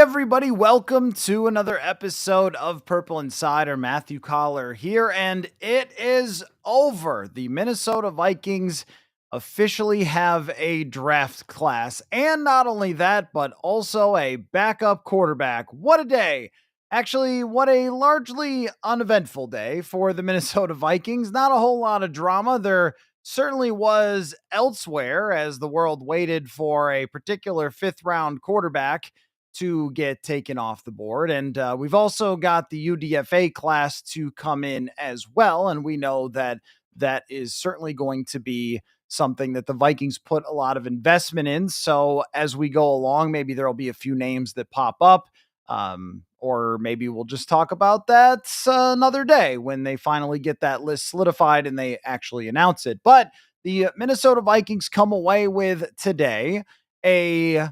everybody, welcome to another episode of Purple Insider. Matthew Coller here, and it is over. The Minnesota Vikings officially have a draft class, and not only that, but also a backup quarterback. What a day! Actually, what a largely uneventful day for the Minnesota Vikings. Not a whole lot of drama. There certainly was elsewhere as the world waited for a particular fifth round quarterback to get taken off the board. And we've also got the UDFA class to come in as well. And we know that that is certainly going to be something that the Vikings put a lot of investment in. So as we go along, maybe there'll be a few names that pop up. Or maybe we'll just talk about that another day when they finally get that list solidified and they actually announce it. But the Minnesota Vikings come away with today a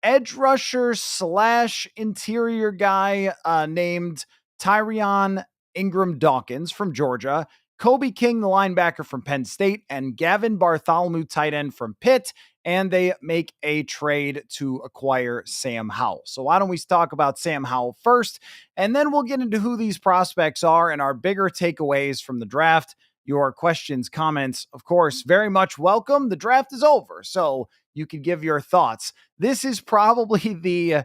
edge rusher slash interior guy named Tyrion Ingram Dawkins from Georgia, Kobe King, the linebacker from Penn State, and Gavin Bartholomew, tight end from Pitt. And they make a trade to acquire Sam Howell. So why don't we talk about Sam Howell first, and then we'll get into who these prospects are and our bigger takeaways from the draft. Your questions, comments, of course, very much welcome. The draft is over, so you can give your thoughts. This is probably the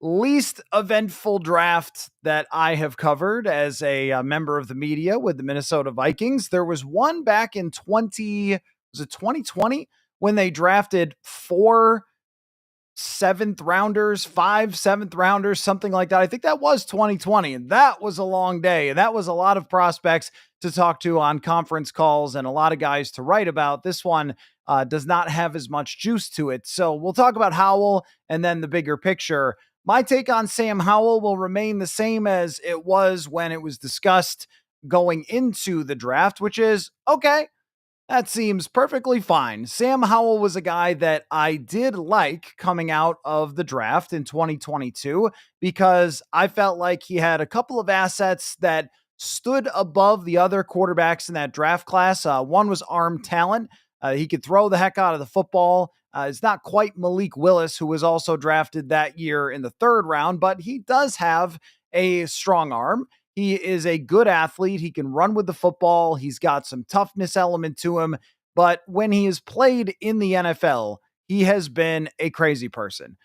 least eventful draft that I have covered as a member of the media with the Minnesota Vikings. There was one back in 2020 when they drafted five seventh rounders, something like that. I think that was 2020, and that was a long day. And that was a lot of prospects to talk to on conference calls and a lot of guys to write about. This one does not have as much juice to it. So we'll talk about Howell and then the bigger picture. My take on Sam Howell will remain the same as it was when it was discussed going into the draft, which is, okay, that seems perfectly fine. Sam Howell was a guy that I did like coming out of the draft in 2022 because I felt like he had a couple of assets that stood above the other quarterbacks in that draft class. One was arm talent. He could throw the heck out of the football. It's not quite Malik Willis, who was also drafted that year in the third round, but he does have a strong arm. He is a good athlete. He can run with the football. He's got some toughness element to him. But when he has played in the NFL, he has been a crazy person.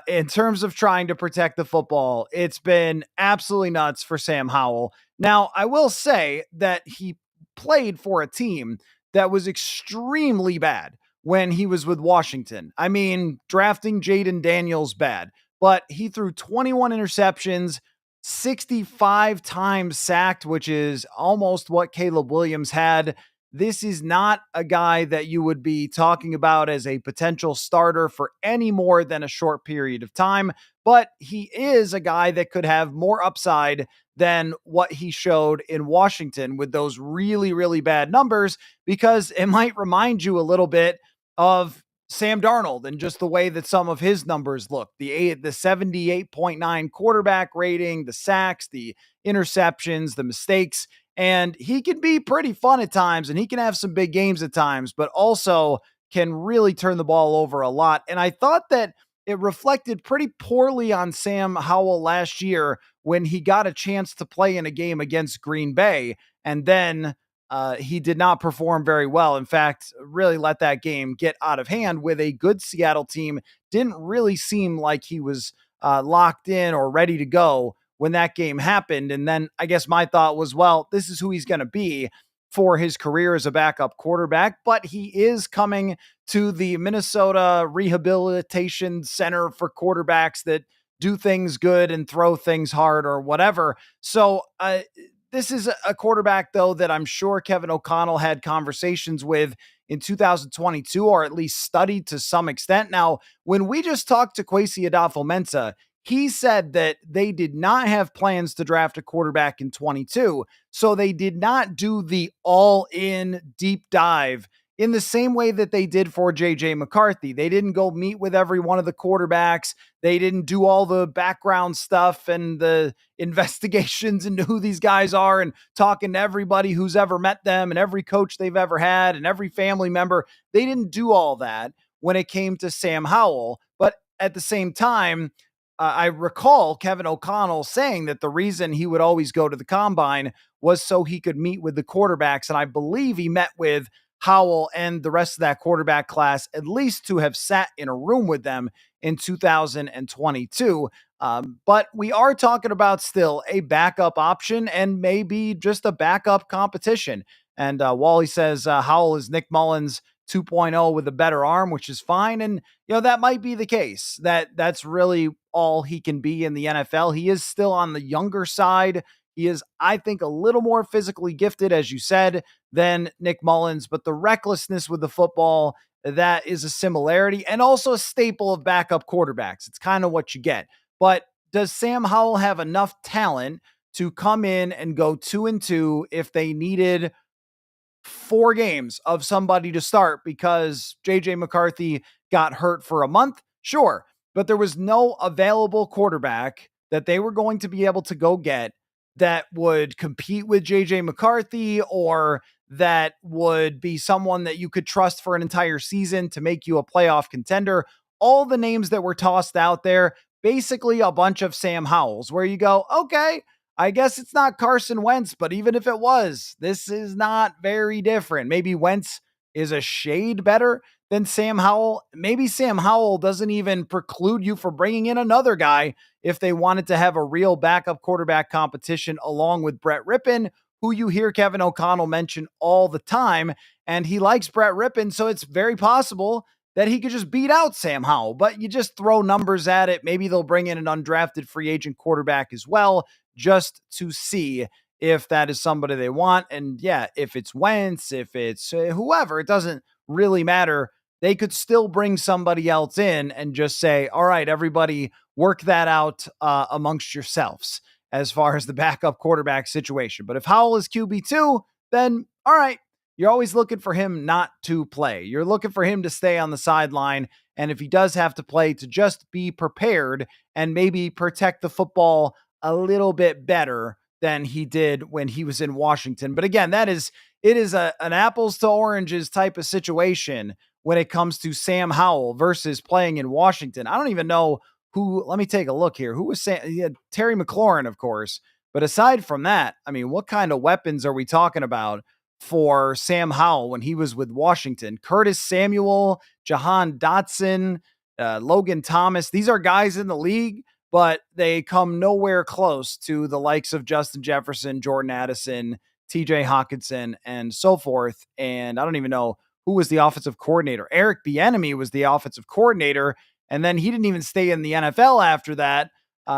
In terms of trying to protect the football, it's been absolutely nuts for Sam Howell. Now, I will say that he played for a team that was extremely bad when he was with Washington. I mean, drafting Jaden Daniels bad, but he threw 21 interceptions, 65 times sacked, which is almost what Caleb Williams had. This is not a guy that you would be talking about as a potential starter for any more than a short period of time, but he is a guy that could have more upside than what he showed in Washington with those really, really bad numbers, because it might remind you a little bit of Sam Darnold and just the way that some of his numbers look. The 78.9 quarterback rating, the sacks, the interceptions, the mistakes, and he can be pretty fun at times and he can have some big games at times, but also can really turn the ball over a lot. And I thought that it reflected pretty poorly on Sam Howell last year when he got a chance to play in a game against Green Bay, and then he did not perform very well. In fact, really let that game get out of hand with a good Seattle team. Didn't really seem like he was locked in or ready to go when that game happened. And then I guess my thought was, well, this is who he's going to be for his career as a backup quarterback, but he is coming to the Minnesota Rehabilitation Center for quarterbacks that do things good and throw things hard or whatever. So this is a quarterback, though, that I'm sure Kevin O'Connell had conversations with in 2022, or at least studied to some extent. Now, when we just talked to Kwesi Adofo-Mensah, he said that they did not have plans to draft a quarterback in 22. So they did not do the all-in deep dive in the same way that they did for JJ McCarthy. They didn't go meet with every one of the quarterbacks. They didn't do all the background stuff and the investigations into who these guys are and talking to everybody who's ever met them and every coach they've ever had and every family member. They didn't do all that when it came to Sam Howell. But at the same time, I recall Kevin O'Connell saying that the reason he would always go to the combine was so he could meet with the quarterbacks. And I believe he met with Howell and the rest of that quarterback class, at least to have sat in a room with them in 2022. But we are talking about still a backup option and maybe just a backup competition. And Wally says Howell is Nick Mullins 2.0 with a better arm, which is fine. And, that might be the case. That's really all he can be in the NFL. He is still on the younger side. He is, I think, a little more physically gifted, as you said, than Nick Mullins, but the recklessness with the football, that is a similarity and also a staple of backup quarterbacks. It's kind of what you get. But does Sam Howell have enough talent to come in and go 2-2 if they needed 4 games of somebody to start because JJ McCarthy got hurt for a month? Sure. But there was no available quarterback that they were going to be able to go get that would compete with JJ McCarthy or that would be someone that you could trust for an entire season to make you a playoff contender. All the names that were tossed out there, basically a bunch of Sam Howells, where you go, okay, I guess it's not Carson Wentz, but even if it was, this is not very different. Maybe Wentz is a shade better than Sam Howell. Maybe Sam Howell doesn't even preclude you from bringing in another guy if they wanted to have a real backup quarterback competition along with Brett Rippon, who you hear Kevin O'Connell mention all the time. And he likes Brett Rippon, so it's very possible that he could just beat out Sam Howell. But you just throw numbers at it. Maybe they'll bring in an undrafted free agent quarterback as well, just to see if that is somebody they want. And yeah, if it's Wentz, if it's whoever, it doesn't really matter. They could still bring somebody else in and just say, all right, everybody work that out amongst yourselves as far as the backup quarterback situation. But if Howell is QB2, then all right, you're always looking for him not to play. You're looking for him to stay on the sideline. And if he does have to play, to just be prepared and maybe protect the football a little bit better than he did when he was in Washington. But again, it is an apples to oranges type of situation when it comes to Sam Howell versus playing in Washington. I don't even know who, let me take a look here. Who was Terry McLaurin, of course. But aside from that, I mean, what kind of weapons are we talking about for Sam Howell when he was with Washington? Curtis Samuel, Jahan Dotson, Logan Thomas. These are guys in the league, but they come nowhere close to the likes of Justin Jefferson, Jordan Addison, TJ Hawkinson, and so forth. And I don't even know who was the offensive coordinator. Eric Bieniemy was the offensive coordinator, and then he didn't even stay in the NFL after that.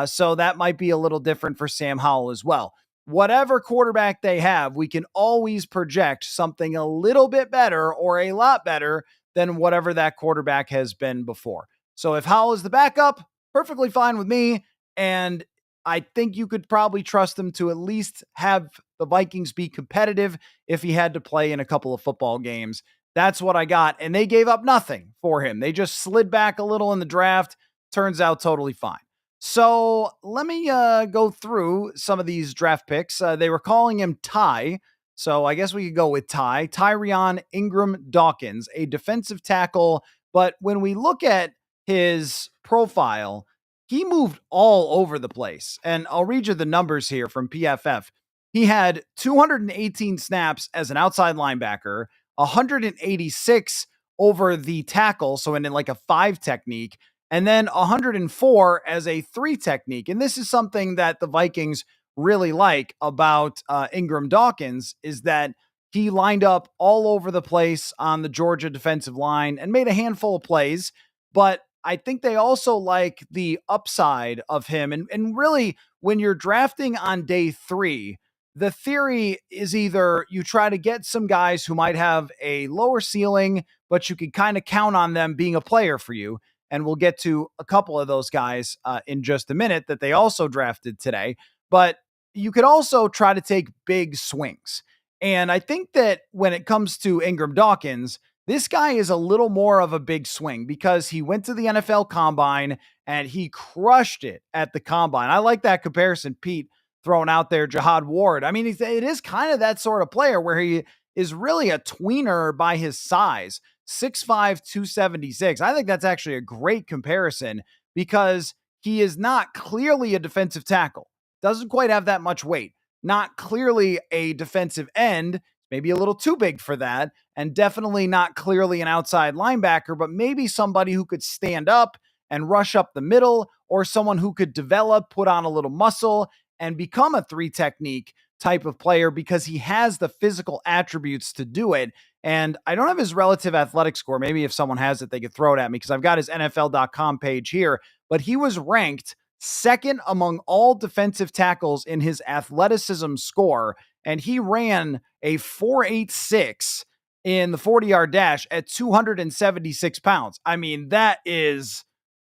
So that might be a little different for Sam Howell as well. Whatever quarterback they have, we can always project something a little bit better or a lot better than whatever that quarterback has been before. So if Howell is the backup, perfectly fine with me. And I think you could probably trust him to at least have the Vikings be competitive if he had to play in a couple of football games. That's what I got. And they gave up nothing for him. They just slid back a little in the draft. Turns out totally fine. So let me go through some of these draft picks. They were calling him Ty. So I guess we could go with Ty. Tyrion Ingram Dawkins, a defensive tackle. But when we look at his profile, he moved all over the place. And I'll read you the numbers here from PFF. He had 218 snaps as an outside linebacker, 186 over the tackle, so in like a 5 technique, and then 104 as a 3 technique. And this is something that the Vikings really like about Ingram Dawkins, is that he lined up all over the place on the Georgia defensive line and made a handful of plays. But I think they also like the upside of him. And really, when you're drafting on day 3, the theory is either you try to get some guys who might have a lower ceiling, but you can kind of count on them being a player for you. And we'll get to a couple of those guys in just a minute that they also drafted today. But you could also try to take big swings. And I think that when it comes to Ingram Dawkins, this guy is a little more of a big swing because he went to the NFL Combine and he crushed it at the Combine. I like that comparison Pete thrown out there, Jihad Ward. I mean, it is kind of that sort of player where he is really a tweener by his size, 6'5", 276. I think that's actually a great comparison because He is not clearly a defensive tackle, doesn't quite have that much weight, not clearly a defensive end, maybe a little too big for that, and definitely not clearly an outside linebacker, but maybe somebody who could stand up and rush up the middle, or someone who could develop, put on a little muscle, and become a three technique type of player because he has the physical attributes to do it. And I don't have his relative athletic score. Maybe if someone has it, they could throw it at me because I've got his NFL.com page here. But he was ranked second among all defensive tackles in his athleticism score. And he ran a 4.86 in the 40-yard dash at 276 pounds. I mean, that is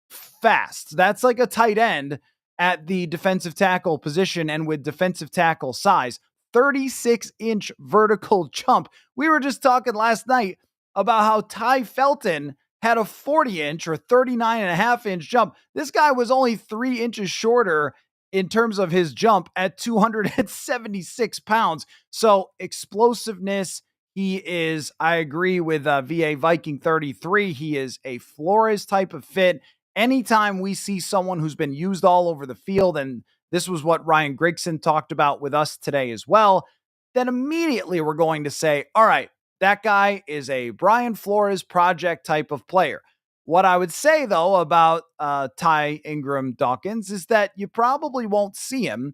fast. That's like a tight end at the defensive tackle position and with defensive tackle size. 36-inch vertical jump. We were just talking last night about how Ty Felton had a 40-inch or 39.5-inch jump. This guy was only 3 inches shorter in terms of his jump at 276 pounds. So explosiveness, he is, I agree with VA Viking 33. He is a Flores type of fit. Anytime we see someone who's been used all over the field, and this was what Ryan Grigson talked about with us today as well, then immediately we're going to say, all right, that guy is a Brian Flores project type of player. What I would say, though, about Ty Ingram Dawkins is that you probably won't see him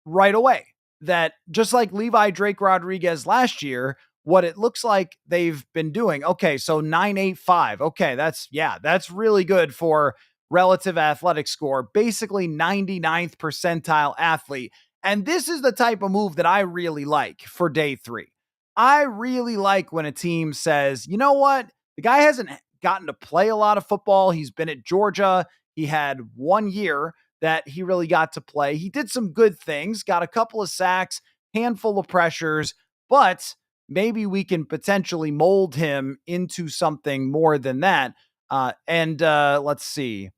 right away. That just like Levi Drake Rodriguez last year, what it looks like they've been doing. Okay, so 9.85. Okay, that's really good for relative athletic score. Basically 99th percentile athlete. And this is the type of move that I really like for day 3. I really like when a team says, you know what? The guy hasn't gotten to play a lot of football. He's been at Georgia. He had 1 year that he really got to play. He did some good things, got a couple of sacks, handful of pressures, but maybe we can potentially mold him into something more than that. Let's see.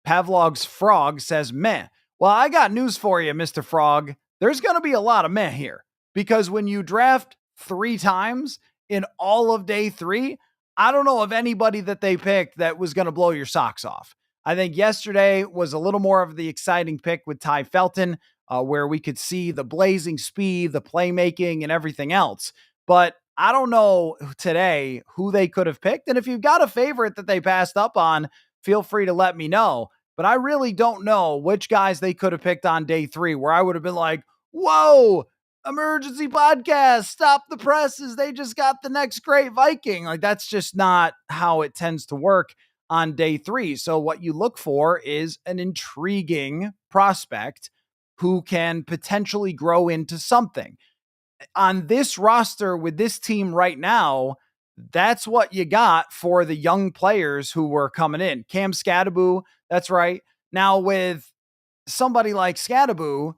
Pavlov's Frog says, meh. Well, I got news for you, Mr. Frog. There's going to be a lot of meh here because when you draft 3 times in all of day 3, I don't know of anybody that they picked that was going to blow your socks off. I think yesterday was a little more of the exciting pick with Ty Felton, where we could see the blazing speed, the playmaking, and everything else. But I don't know today who they could have picked. And if you've got a favorite that they passed up on, feel free to let me know. But I really don't know which guys they could have picked on day 3, where I would have been like, whoa, emergency podcast, stop the presses. They just got the next great Viking. Like, that's just not how it tends to work on day 3. So what you look for is an intriguing prospect who can potentially grow into something. On this roster with this team right now, that's what you got for the young players who were coming in. Cam Skattebo, that's right. Now with somebody like Skattebo,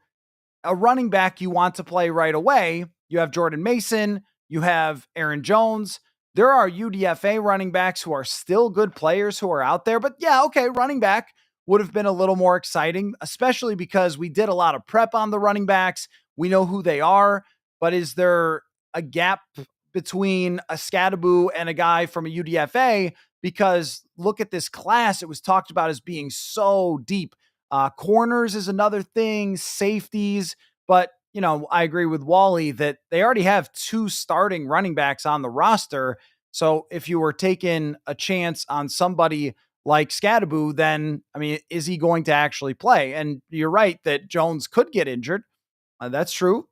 a running back you want to play right away, you have Jordan Mason, you have Aaron Jones. There are UDFA running backs who are still good players who are out there. But yeah, okay, running back would have been a little more exciting, especially because we did a lot of prep on the running backs. We know who they are. But is there a gap between a Skattebo and a guy from a UDFA? Because look at this class. It was talked about as being so deep. Corners is another thing, safeties. But, you know, I agree with Wally that they already have 2 starting running backs on the roster. So if you were taking a chance on somebody like Skattebo, then, I mean, is he going to actually play? And you're right that Jones could get injured. That's true.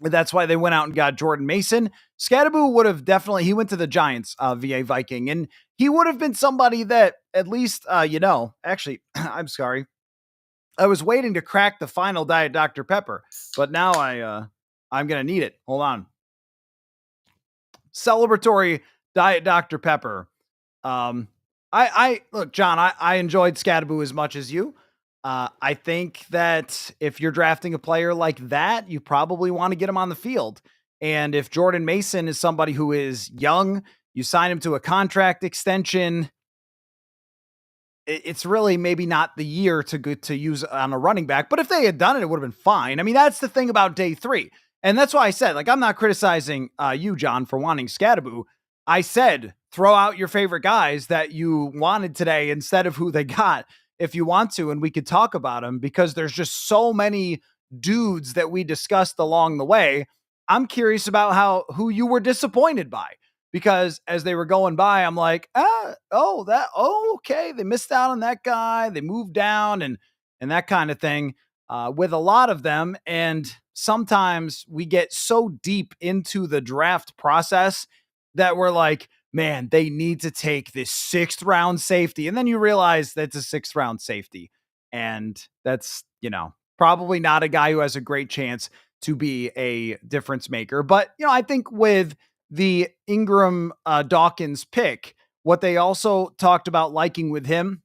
That's why they went out and got Jordan Mason. Skattebo would have definitely, he went to the Giants, VA Viking, and he would have been somebody that at least, actually, I'm sorry. I was waiting to crack the final Diet Dr. Pepper, but now I'm going to need it. Hold on. Celebratory Diet Dr. Pepper. I look, John, I enjoyed Skattebo as much as you. I think that if you're drafting a player like that, you probably want to get him on the field. And if Jordan Mason is somebody who is young, you sign him to a contract extension, it's really maybe not the year to use on a running back. But if they had done it, it would have been fine. I mean, that's the thing about day 3. And that's why I said, like, I'm not criticizing you, John, for wanting Skattebo. I said, throw out your favorite guys that you wanted today instead of who they got. if you want to, and we could talk about them because there's just so many dudes that we discussed along the way. I'm curious about who you were disappointed by, because as they were going by, I'm like, okay, they missed out on that guy, they moved down, and that kind of thing with a lot of them. And sometimes we get so deep into the draft process that we're like, man, they need to take this sixth round safety. And then you realize that's a sixth round safety. And that's, probably not a guy who has a great chance to be a difference maker. But, I think with the Ingram Dawkins pick, what they also talked about liking with him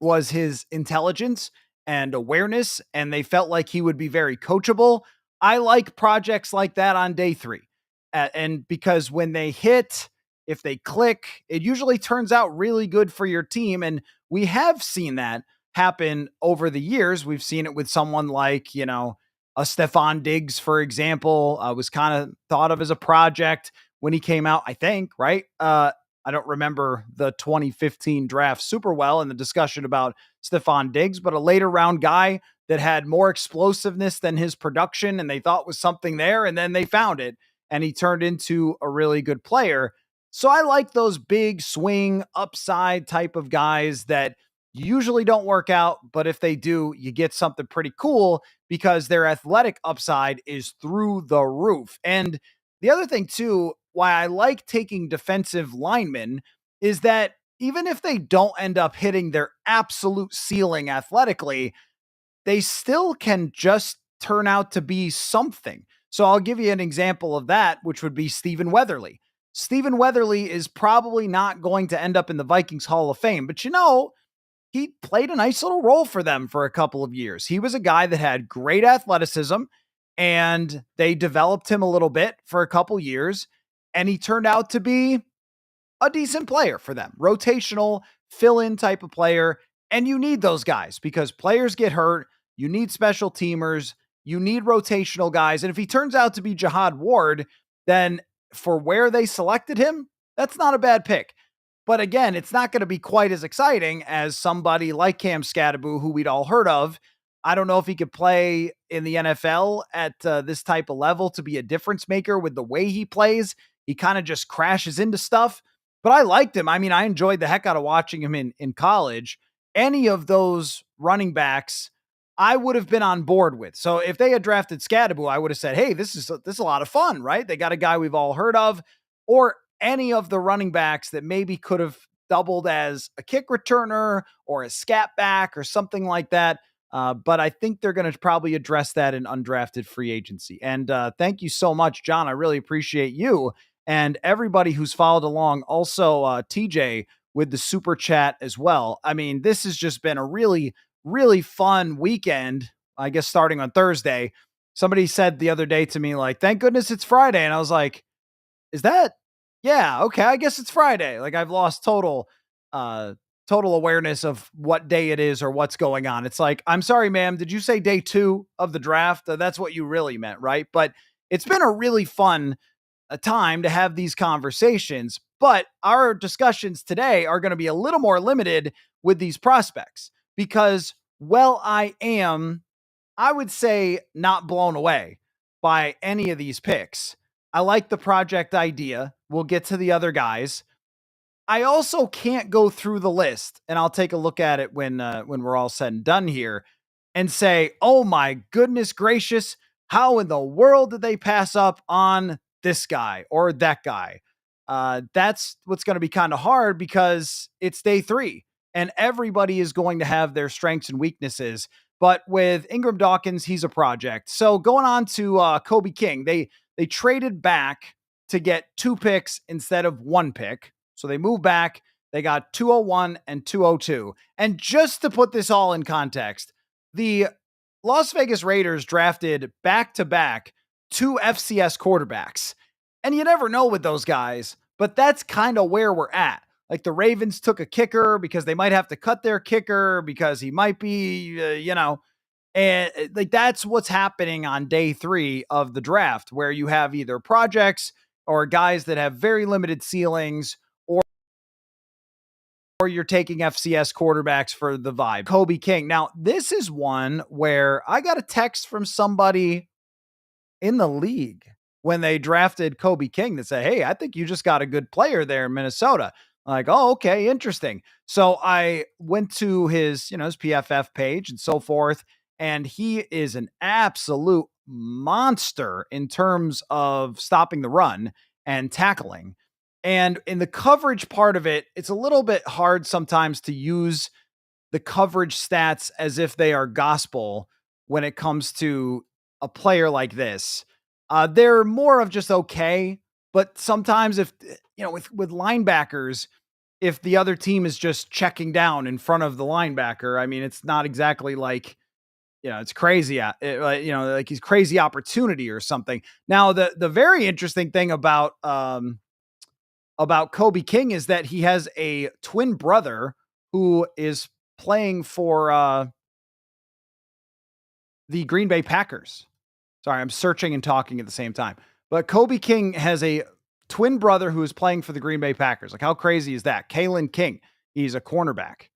was his intelligence and awareness, and they felt like he would be very coachable. I like projects like that on day 3. And because when they hit, if they click, it usually turns out really good for your team. And we have seen that happen over the years. We've seen it with someone like, a Stephon Diggs, for example, was kind of thought of as a project when he came out, I think, right? I don't remember the 2015 draft super well and the discussion about Stephon Diggs, but a later round guy that had more explosiveness than his production, and they thought was something there, and then they found it, and he turned into a really good player. So I like those big swing upside type of guys that usually don't work out, but if they do, you get something pretty cool because their athletic upside is through the roof. And the other thing too, why I like taking defensive linemen is that even if they don't end up hitting their absolute ceiling athletically, they still can just turn out to be something. So I'll give you an example of that, which would be Stephen Weatherly. Stephen Weatherly is probably not going to end up in the Vikings Hall of Fame, but he played a nice little role for them for a couple of years. He was a guy that had great athleticism, and they developed him a little bit for a couple years, and he turned out to be a decent player for them. Rotational, fill-in type of player, and you need those guys because players get hurt. You need special teamers. You need rotational guys. And if he turns out to be Jihad Ward, then for where they selected him, that's not a bad pick. But again, it's not going to be quite as exciting as somebody like Cam Scatterbo, who we'd all heard of. I don't know if he could play in the NFL at this type of level to be a difference maker with the way he plays. He kind of just crashes into stuff. But I liked him. I mean, I enjoyed the heck out of watching him in college. Any of those running backs, I would have been on board with. So if they had drafted Scatterbo, I would have said, hey, this is a lot of fun, right? They got a guy we've all heard of. Or any of the running backs that maybe could have doubled as a kick returner or a scat back or something like that. But I think they're going to probably address that in undrafted free agency. And thank you so much, John. I really appreciate you and everybody who's followed along. Also, TJ with the super chat as well. I mean, this has just been a really, really fun weekend, I guess, starting on Thursday. Somebody said the other day to me, like, thank goodness it's Friday. And I was like, is that, yeah, okay, I guess it's Friday. Like I've lost total awareness of what day it is or what's going on. It's like, I'm sorry, ma'am, did you say day 2 of the draft? That's what you really meant, right? But it's been a really fun time to have these conversations, but our discussions today are going to be a little more limited with these prospects because, well, I would say, not blown away by any of these picks. I like the project idea. We'll get to the other guys. I also can't go through the list, and I'll take a look at it when we're all said and done here, and say, "Oh my goodness gracious, how in the world did they pass up on this guy or that guy?" That's what's going to be kind of hard because it's day 3, and everybody is going to have their strengths and weaknesses. But with Ingram Dawkins, he's a project. So going on to Kobe King, they traded back to get 2 picks instead of 1 pick. So they moved back. They got 201 and 202. And just to put this all in context, the Las Vegas Raiders drafted back-to-back 2 FCS quarterbacks. And you never know with those guys, but that's kind of where we're at. Like the Ravens took a kicker because they might have to cut their kicker because he might be, and like that's what's happening on day 3 of the draft, where you have either projects or guys that have very limited ceilings or you're taking FCS quarterbacks for the vibe. Kobe King. Now, this is one where I got a text from somebody in the league when they drafted Kobe King that said, "Hey, I think you just got a good player there in Minnesota." I'm like, oh, okay, interesting. So I went to his PFF page and so forth, and he is an absolute monster in terms of stopping the run and tackling. And in the coverage part of it, it's a little bit hard sometimes to use the coverage stats as if they are gospel when it comes to a player like this. They're more of just okay, but sometimes if with linebackers, if the other team is just checking down in front of the linebacker, I mean, it's not exactly like it's crazy. Like he's crazy opportunity or something. Now, the very interesting thing about Kobe King is that he has a twin brother who is playing for the Green Bay Packers. Sorry, I'm searching and talking at the same time. But Kobe King has a twin brother who is playing for the Green Bay Packers. Like, how crazy is that? Kalen King, he's a cornerback.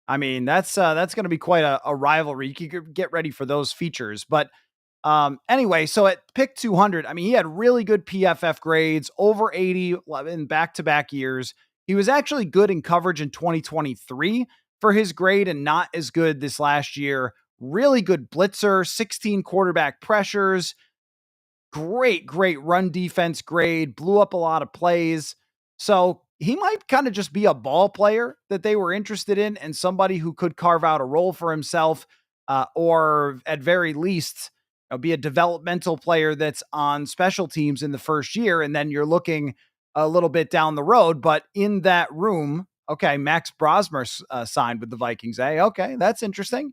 I mean, that's going to be quite a rivalry. You could get ready for those features. But anyway, so at pick 200, I mean, he had really good PFF grades, over 80 in back-to-back years. He was actually good in coverage in 2023 for his grade and not as good this last year. Really good blitzer, 16 quarterback pressures, great run defense grade, blew up a lot of plays. So he might kind of just be a ball player that they were interested in and somebody who could carve out a role for himself, or at very least, be a developmental player that's on special teams in the first year. And then you're looking a little bit down the road. But in that room, okay, Max Brosmer signed with the Vikings. Okay, that's interesting.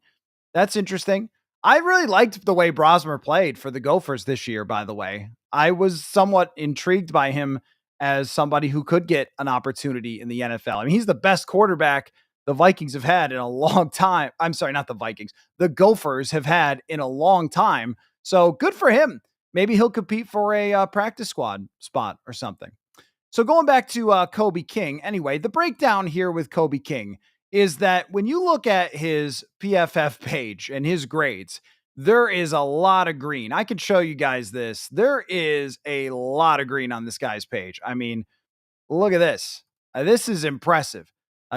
That's interesting. I really liked the way Brosmer played for the Gophers this year, by the way. I was somewhat intrigued by him as somebody who could get an opportunity in the NFL. I mean, he's the best quarterback the Vikings have had in a long time. I'm sorry, not the Vikings. The Gophers have had in a long time. So good for him. Maybe he'll compete for a practice squad spot or something. So going back to Kobe King, anyway, the breakdown here with Kobe King is that when you look at his PFF page and his grades, there is a lot of green. I can show you guys this. There is a lot of green on this guy's page. I mean, look at this. This is impressive.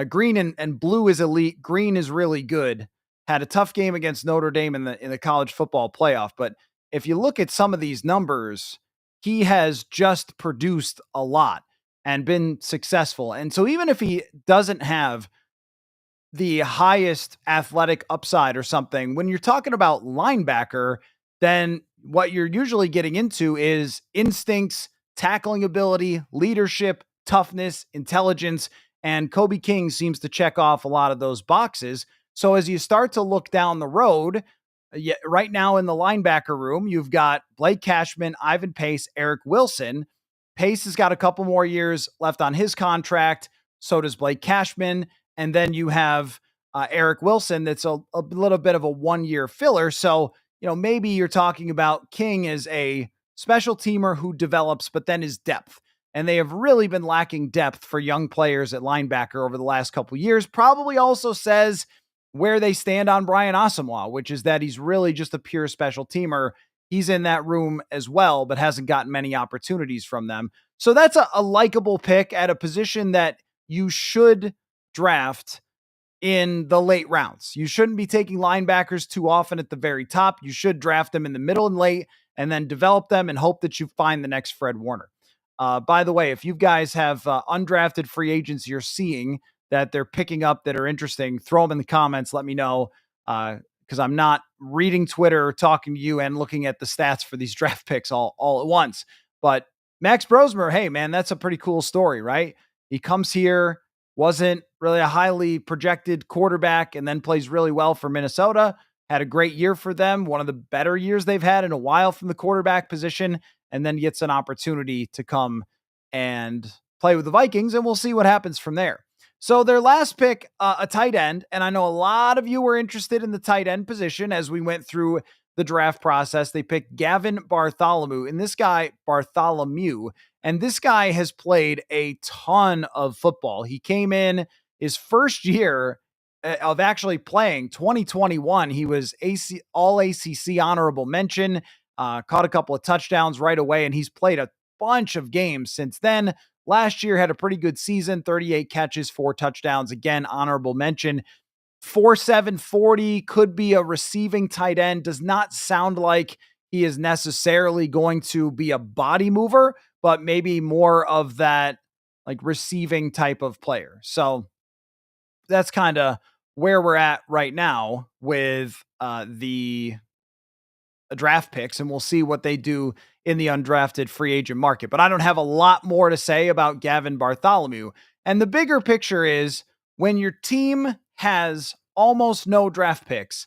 Green and blue is elite. Green is really good. Had a tough game against Notre Dame in the college football playoff, but if you look at some of these numbers, he has just produced a lot and been successful. And so even if he doesn't have the highest athletic upside or something, when you're talking about linebacker, then what you're usually getting into is instincts, tackling ability, leadership, toughness, intelligence, and Kobe King seems to check off a lot of those boxes. So as you start to look down the road, right now in the linebacker room, you've got Blake Cashman, Ivan Pace, Eric Wilson. Pace has got a couple more years left on his contract. So does Blake Cashman. And then you have Eric Wilson that's a little bit of a 1-year filler. So, maybe you're talking about King as a special teamer who develops, but then his depth. And they have really been lacking depth for young players at linebacker over the last couple of years. Probably also says where they stand on Brian Asamoah, which is that he's really just a pure special teamer. He's in that room as well, but hasn't gotten many opportunities from them. So that's a likable pick at a position that you should draft in the late rounds. You shouldn't be taking linebackers too often at the very top. You should draft them in the middle and late and then develop them and hope that you find the next Fred Warner. By the way, if you guys have undrafted free agents you're seeing that they're picking up that are interesting, throw them in the comments. Let me know, because I'm not reading Twitter or talking to you and looking at the stats for these draft picks all at once. But Max Brosmer, hey, man, that's a pretty cool story, right? He comes here, wasn't really a highly projected quarterback, and then plays really well for Minnesota. Had a great year for them, one of the better years they've had in a while from the quarterback position, and then gets an opportunity to come and play with the Vikings, and we'll see what happens from there. So their last pick, a tight end, and I know a lot of you were interested in the tight end position as we went through the draft process. They picked Gavin Bartholomew, and this guy has played a ton of football. He came in his first year of actually playing, 2021, he was all ACC honorable mention, caught a couple of touchdowns right away, and he's played a bunch of games since then. Last year had a pretty good season, 38 catches, 4 touchdowns. Again, honorable mention. 4.7 40, could be a receiving tight end. Does not sound like he is necessarily going to be a body mover, but maybe more of that like receiving type of player. So that's kind of where we're at right now with the draft picks, and we'll see what they do in the undrafted free agent market. But I don't have a lot more to say about Gavin Bartholomew. And the bigger picture is when your team has almost no draft picks,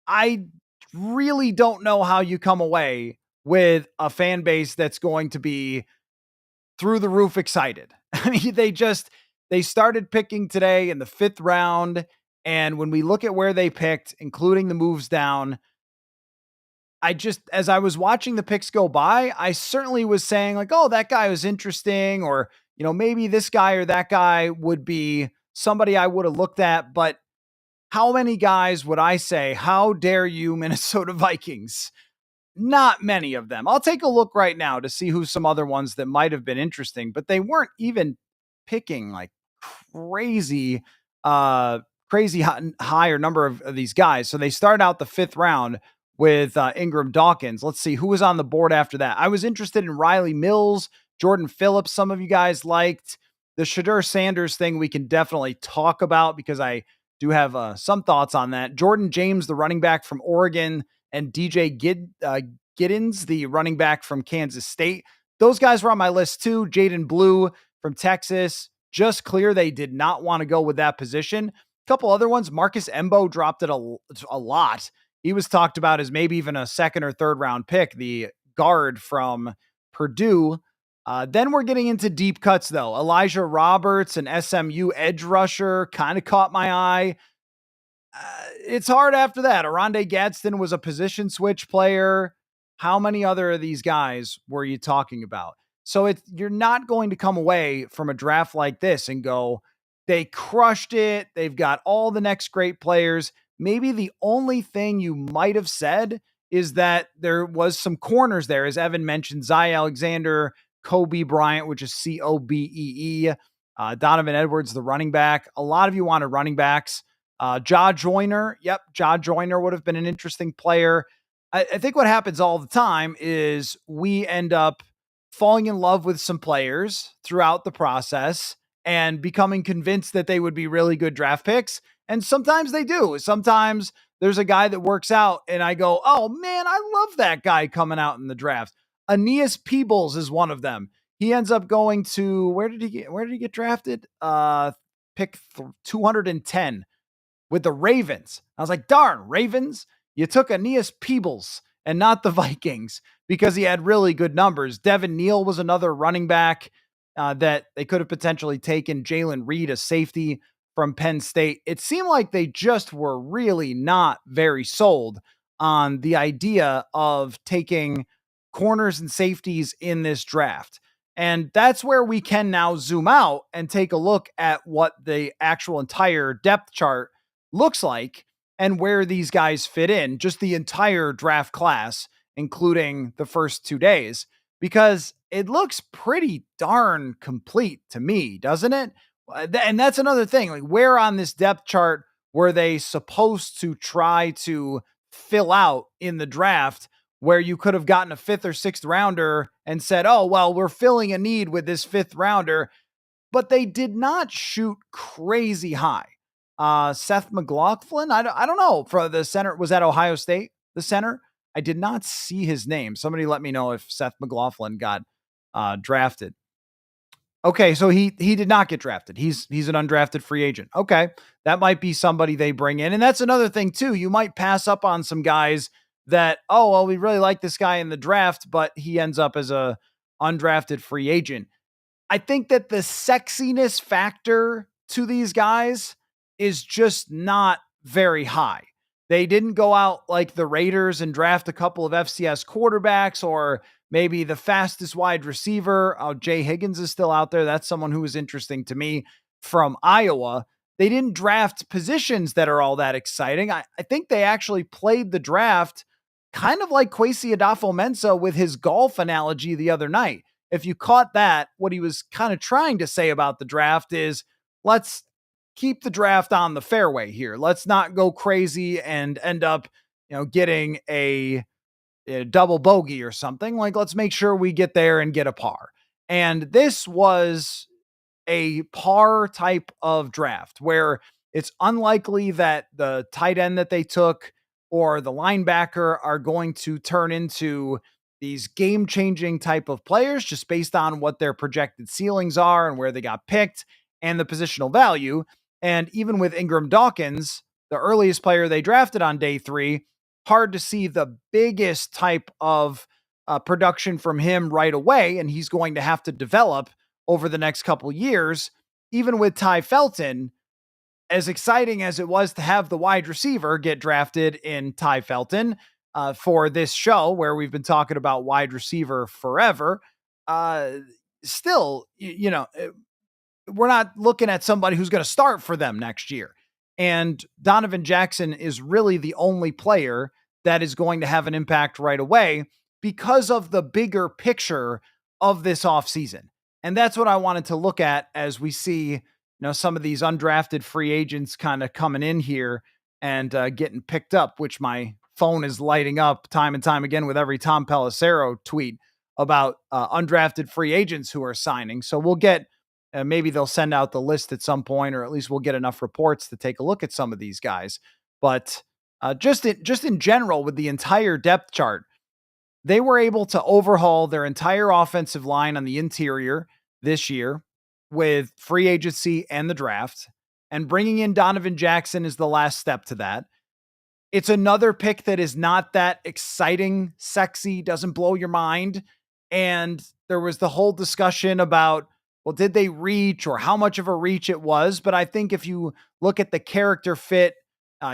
I really don't know how you come away with a fan base that's going to be through the roof excited. I mean, they started picking today in the 5th round. And when we look at where they picked, including the moves down, as I was watching the picks go by, I certainly was saying like, oh, that guy was interesting, or, maybe this guy or that guy would be somebody I would have looked at. But how many guys would I say, how dare you, Minnesota Vikings? Not many of them. I'll take a look right now to see who some other ones that might have been interesting, but they weren't even picking like crazy, crazy higher number of these guys. So they start out the 5th round with Ingram Dawkins. Let's see who was on the board after that. I was interested in Riley Mills, Jordan Phillips. Some of you guys liked the Shadur Sanders thing. We can definitely talk about because I do have some thoughts on that. Jordan James, the running back from Oregon, and DJ Giddens, the running back from Kansas State. Those guys were on my list too. Jaden Blue from Texas, just clear they did not want to go with that position. A couple other ones. Marcus Embo dropped it a lot. He was talked about as maybe even a 2nd or 3rd round pick, the guard from Purdue. Then we're getting into deep cuts, though. Elijah Roberts, an SMU edge rusher, kind of caught my eye. It's hard after that. Aronde Gadsden was a position switch player. How many other of these guys were you talking about? So you're not going to come away from a draft like this and go, they crushed it. They've got all the next great players. Maybe the only thing you might have said is that there was some corners there, as Evan mentioned, Zy Alexander, Kobe Bryant, which is Cobee, Donovan Edwards, the running back. A lot of you wanted running backs. Jaw Joyner. Yep. Jaw Joyner would have been an interesting player. I think what happens all the time is we end up falling in love with some players throughout the process and becoming convinced that they would be really good draft picks. And sometimes they do. Sometimes there's a guy that works out and I go, oh man, I love that guy coming out in the draft. Aeneas Peebles is one of them. He ends up going to, where did he get drafted? Pick 210 with the Ravens. I was like, darn, Ravens, you took Aeneas Peebles and not the Vikings because he had really good numbers. Devin Neal was another running back that they could have potentially taken. Jalen Reed, a safety from Penn State. It seemed like they just were really not very sold on the idea of taking corners and safeties in this draft. And that's where we can now zoom out and take a look at what the actual entire depth chart looks like and where these guys fit in, just the entire draft class, including the first 2 days, because it looks pretty darn complete to me, doesn't it? And that's another thing, like where on this depth chart were they supposed to try to fill out in the draft where you could have gotten a 5th or 6th rounder and said, oh, well, we're filling a need with this 5th rounder, but they did not shoot crazy high. Seth McLaughlin, I don't know, for the center, was at Ohio State, the center? I did not see his name. Somebody let me know if Seth McLaughlin got drafted. Okay, so he did not get drafted. He's an undrafted free agent. Okay, that might be somebody they bring in. And that's another thing too. You might pass up on some guys that, oh, well, we really like this guy in the draft, but he ends up as a undrafted free agent. I think that the sexiness factor to these guys is just not very high. They didn't go out like the Raiders and draft a couple of FCS quarterbacks or maybe the fastest wide receiver. Jay Higgins is still out there. That's someone who is interesting to me from Iowa. they didn't draft positions that are all that exciting. I think they actually played the draft kind of like Kwesi Adofo-Mensah with his golf analogy the other night. If you caught that, what he was kind of trying to say about the draft is, let's keep the draft on the fairway here. Let's not go crazy and end up, getting a double bogey or something. Like, let's make sure we get there and get a par. And this was a par type of draft where it's unlikely that the tight end that they took or the linebacker are going to turn into these game changing type of players just based on what their projected ceilings are and where they got picked and the positional value. And even with Ingram Dawkins, the earliest player they drafted on day 3, hard to see the biggest type of production from him right away. And he's going to have to develop over the next couple years. Even with Ty Felton, as exciting as it was to have the wide receiver get drafted in Ty Felton for this show, where we've been talking about wide receiver forever, still, we're not looking at somebody who's going to start for them next year. And Donovan Jackson is really the only player that is going to have an impact right away because of the bigger picture of this offseason. And that's what I wanted to look at as we see, some of these undrafted free agents kind of coming in here and getting picked up, which my phone is lighting up time and time again with every Tom Pelissero tweet about undrafted free agents who are signing. So we'll get, maybe they'll send out the list at some point, or at least we'll get enough reports to take a look at some of these guys. But just in general, with the entire depth chart, they were able to overhaul their entire offensive line on the interior this year with free agency and the draft, and bringing in Donovan Jackson is the last step to that. It's another pick that is not that exciting, sexy, doesn't blow your mind. And there was the whole discussion about, well, did they reach or how much of a reach it was? But I think if you look at the character fit,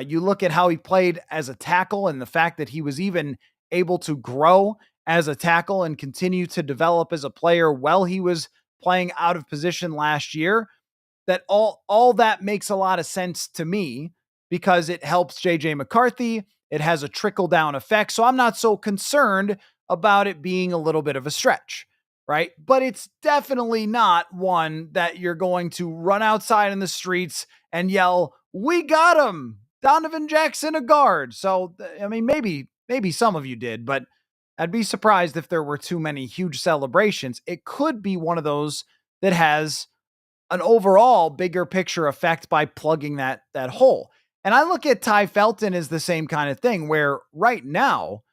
you look at how he played as a tackle and the fact that he was even able to grow as a tackle and continue to develop as a player while he was playing out of position last year, that all that makes a lot of sense to me because it helps JJ McCarthy. It has a trickle down effect. So I'm not so concerned about it being a little bit of a stretch, right? But it's definitely not one that you're going to run outside in the streets and yell, "We got him, Donovan Jackson, a guard." So, I mean, maybe some of you did, but I'd be surprised if there were too many huge celebrations. It could be one of those that has an overall bigger picture effect by plugging that hole. And I look at Ty Felton as the same kind of thing, where right now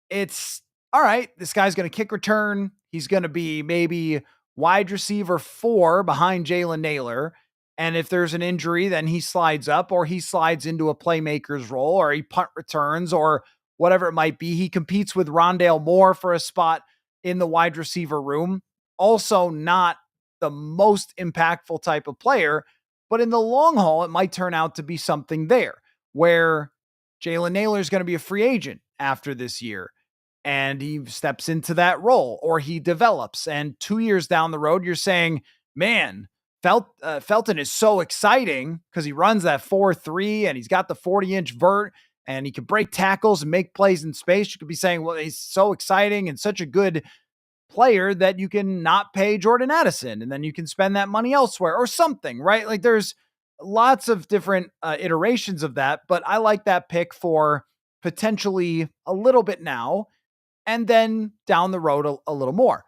it's all right. This guy's going to kick return. He's going to be maybe wide receiver 4 behind Jalen Naylor. And if there's an injury, then he slides up or he slides into a playmaker's role or he punt returns or whatever it might be. He competes with Rondale Moore for a spot in the wide receiver room. Also not the most impactful type of player, but in the long haul, it might turn out to be something there where Jalen Naylor is going to be a free agent after this year and he steps into that role or he develops. And 2 years down the road, you're saying, man, Felton is so exciting because he runs that 4.3 and he's got the 40-inch vert and he can break tackles and make plays in space. You could be saying, well, he's so exciting and such a good player that you can not pay Jordan Addison and then you can spend that money elsewhere or something, right? Like there's lots of different iterations of that, but I like that pick for potentially a little bit now and then down the road a little more.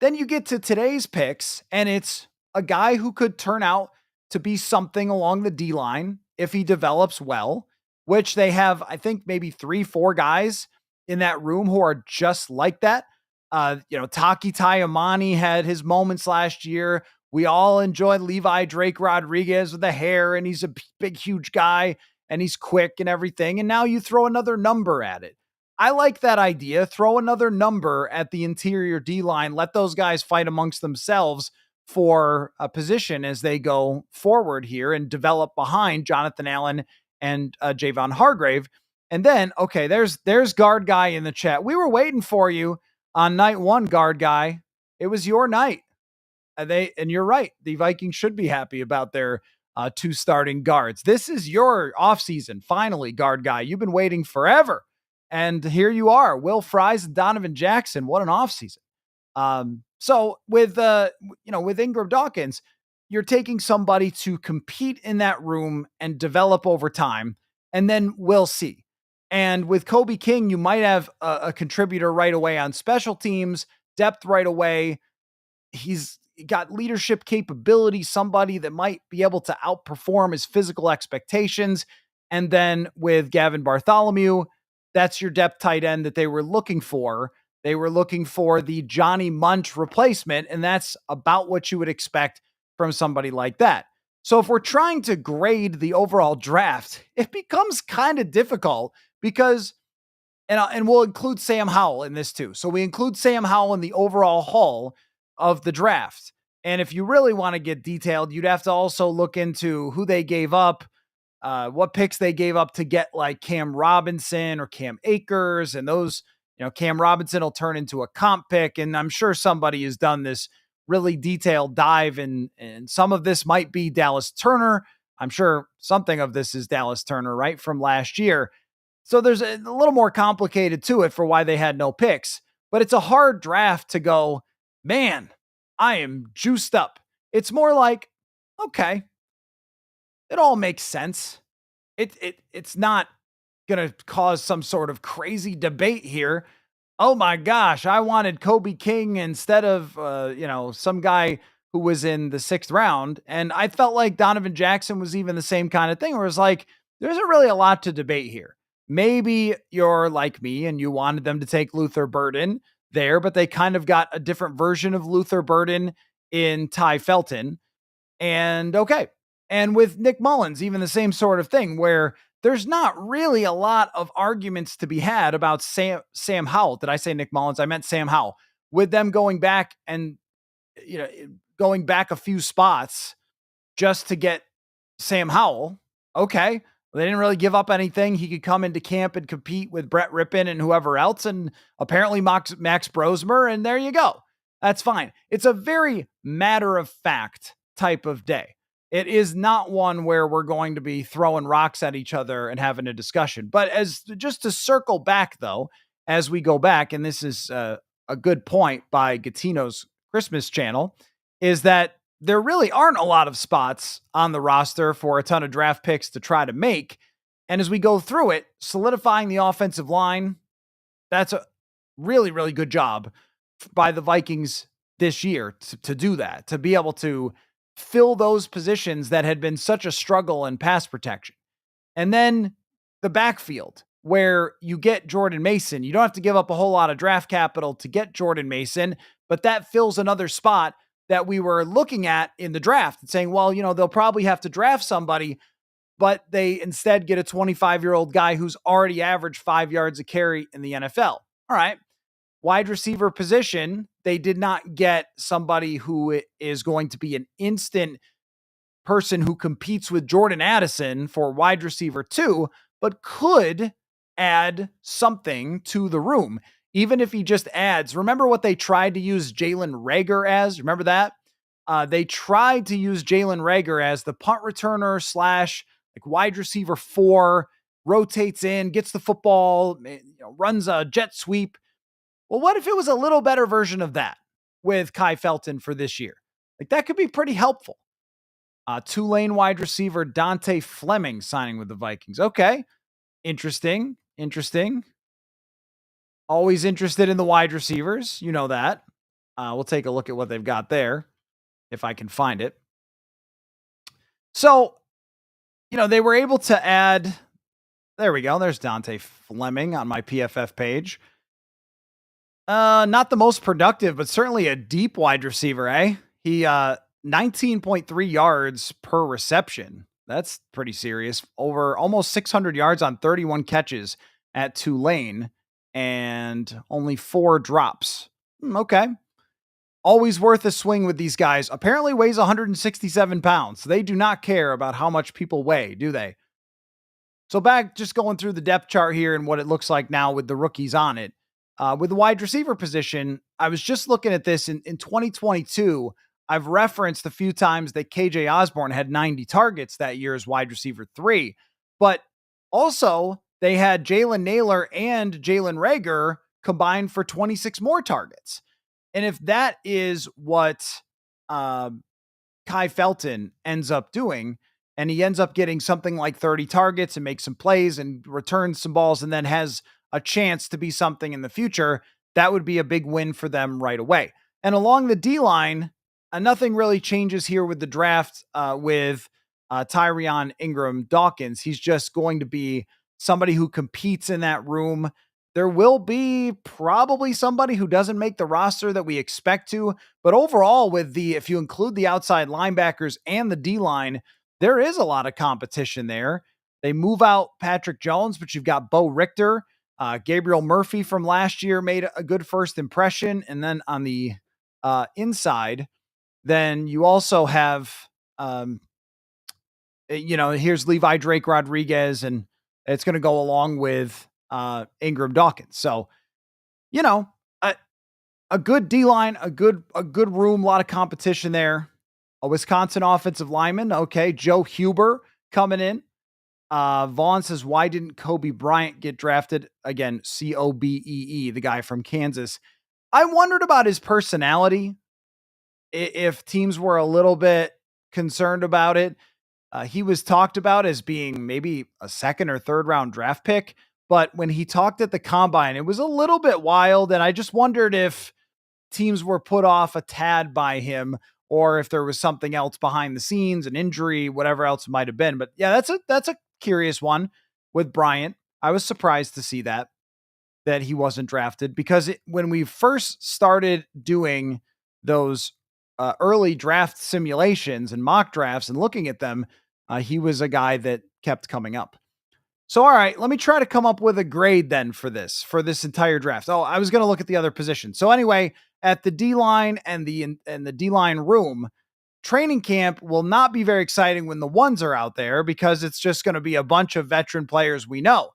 Then you get to today's picks and it's a guy who could turn out to be something along the D line if he develops well, which they have, I think, maybe 3-4 guys in that room who are just like that. Taki Taimani had his moments last year. We all enjoyed Levi Drake Rodriguez with the hair, and he's a big, huge guy, and he's quick and everything. And now you throw another number at it. I like that idea. Throw another number at the interior D line. Let those guys fight amongst themselves for a position as they go forward here and develop behind Jonathan Allen and Javon Hargrave. And then, okay, there's guard guy in the chat. We were waiting for you on night 1, guard guy. It was your night. And you're right. The Vikings should be happy about their two starting guards. This is your offseason, finally, guard guy. You've been waiting forever. And here you are, Will Fries and Donovan Jackson. What an offseason. So with Ingram Dawkins, you're taking somebody to compete in that room and develop over time, and then we'll see. And with Kobe King, you might have a contributor right away on special teams, depth right away. He's got leadership capability, somebody that might be able to outperform his physical expectations. And then with Gavin Bartholomew, that's your depth tight end that they were looking for. They were looking for the Johnny Munch replacement, and that's about what you would expect from somebody like that. So if we're trying to grade the overall draft, it becomes kind of difficult because, and we'll include Sam Howell in this too. So we include Sam Howell in the overall haul of the draft. And if you really want to get detailed, you'd have to also look into who they gave up, what picks they gave up to get like Cam Robinson or Cam Akers. And those, Cam Robinson will turn into a comp pick. And I'm sure somebody has done this really detailed dive, and some of this might be Dallas Turner. I'm sure something of this is Dallas Turner, right, from last year. So there's a little more complicated to it for why they had no picks, but it's a hard draft to go, man, I am juiced up. It's more like, okay, it all makes sense. It's not going to cause some sort of crazy debate here. Oh my gosh, I wanted Kobe King instead of, some guy who was in the 6th round. And I felt like Donovan Jackson was even the same kind of thing where it's like, there isn't really a lot to debate here. Maybe you're like me and you wanted them to take Luther Burden there, but they kind of got a different version of Luther Burden in Ty Felton. And okay. And with Nick Mullins, even the same sort of thing where there's not really a lot of arguments to be had about Sam Howell. Did I say Nick Mullins? I meant Sam Howell. With them going back and, going back a few spots just to get Sam Howell. Okay. They didn't really give up anything. He could come into camp and compete with Brett Rippon and whoever else, and apparently Max Brosmer, and there you go. That's fine. It's a very matter-of-fact type of day. It is not one where we're going to be throwing rocks at each other and having a discussion. But as just to circle back, though, as we go back, and this is a good point by Gattino's Christmas channel, is that there really aren't a lot of spots on the roster for a ton of draft picks to try to make. And as we go through it, solidifying the offensive line, that's a really, really good job by the Vikings this year to do that, to be able to fill those positions that had been such a struggle in pass protection. And then the backfield, where you get Jordan Mason. You don't have to give up a whole lot of draft capital to get Jordan Mason, but that fills another spot that we were looking at in the draft and saying, well, they'll probably have to draft somebody, but they instead get a 25-year-old guy who's already averaged 5 yards a carry in the NFL. All right. Wide receiver position, they did not get somebody who is going to be an instant person who competes with Jordan Addison for wide receiver 2, but could add something to the room. Even if he just adds, remember what they tried to use Jalen Reagor as? Remember that? They tried to use Jalen Reagor as the punt returner / like wide receiver 4, rotates in, gets the football, runs a jet sweep. Well, what if it was a little better version of that with Kai Felton for this year? Like that could be pretty helpful. Tulane wide receiver Dante Fleming signing with the Vikings. Okay. Interesting. Always interested in the wide receivers. You know that. We'll take a look at what they've got there, if I can find it. So, they were able to add, there we go. There's Dante Fleming on my PFF page. Not the most productive, but certainly a deep wide receiver, eh? He, 19.3 yards per reception. That's pretty serious. Over almost 600 yards on 31 catches at Tulane. And only 4 drops. Okay. Always worth a swing with these guys. Apparently weighs 167 pounds. They do not care about how much people weigh, do they? So back, just going through the depth chart here and what it looks like now with the rookies on it. With the wide receiver position, I was just looking at this in 2022. I've referenced a few times that KJ Osborne had 90 targets that year as wide receiver 3, but also they had Jalen Naylor and Jalen Reagor combined for 26 more targets. And if that is what uh, Kai Felton ends up doing, and he ends up getting something like 30 targets and makes some plays and returns some balls and then has a chance to be something in the future, that would be a big win for them right away. And along the D line, nothing really changes here with the draft with Tyrion Ingram Dawkins. He's just going to be somebody who competes in that room. There will be probably somebody who doesn't make the roster that we expect to, but overall, if you include the outside linebackers and the D line, there is a lot of competition there. They move out Patrick Jones, but you've got Bo Richter. Gabriel Murphy from last year made a good first impression. And then on the inside, then you also have, here's Levi Drake Rodriguez, and it's going to go along with Ingram Dawkins. So, a good D line, a good room, a lot of competition there. A Wisconsin offensive lineman. Okay. Joe Huber coming in. Vaughn says, why didn't Kobe Bryant get drafted? Again, Cobee, the guy from Kansas. I wondered about his personality. If teams were a little bit concerned about it. He was talked about as being maybe a second or third round draft pick. But when he talked at the combine, it was a little bit wild. And I just wondered if teams were put off a tad by him, or if there was something else behind the scenes, an injury, whatever else it might have been. But yeah, that's a curious one with Bryant. I was surprised to see that he wasn't drafted, because when we first started doing those early draft simulations and mock drafts and looking at them, he was a guy that kept coming up. So, all right, let me try to come up with a grade then for this entire draft. Oh, I was going to look at the other positions. So anyway, at the D line and the D line room, training camp will not be very exciting when the ones are out there, because it's just going to be a bunch of veteran players we know.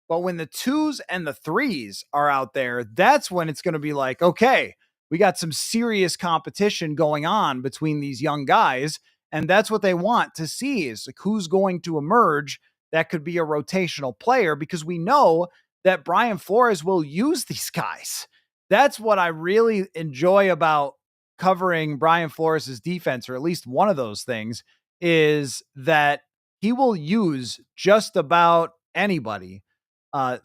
But when the 2s and the 3s are out there, that's when it's going to be like, okay, we got some serious competition going on between these young guys. And that's what they want to see, is like who's going to emerge that could be a rotational player, because we know that Brian Flores will use these guys. That's what I really enjoy about covering Brian Flores' defense, or at least one of those things, is that he will use just about anybody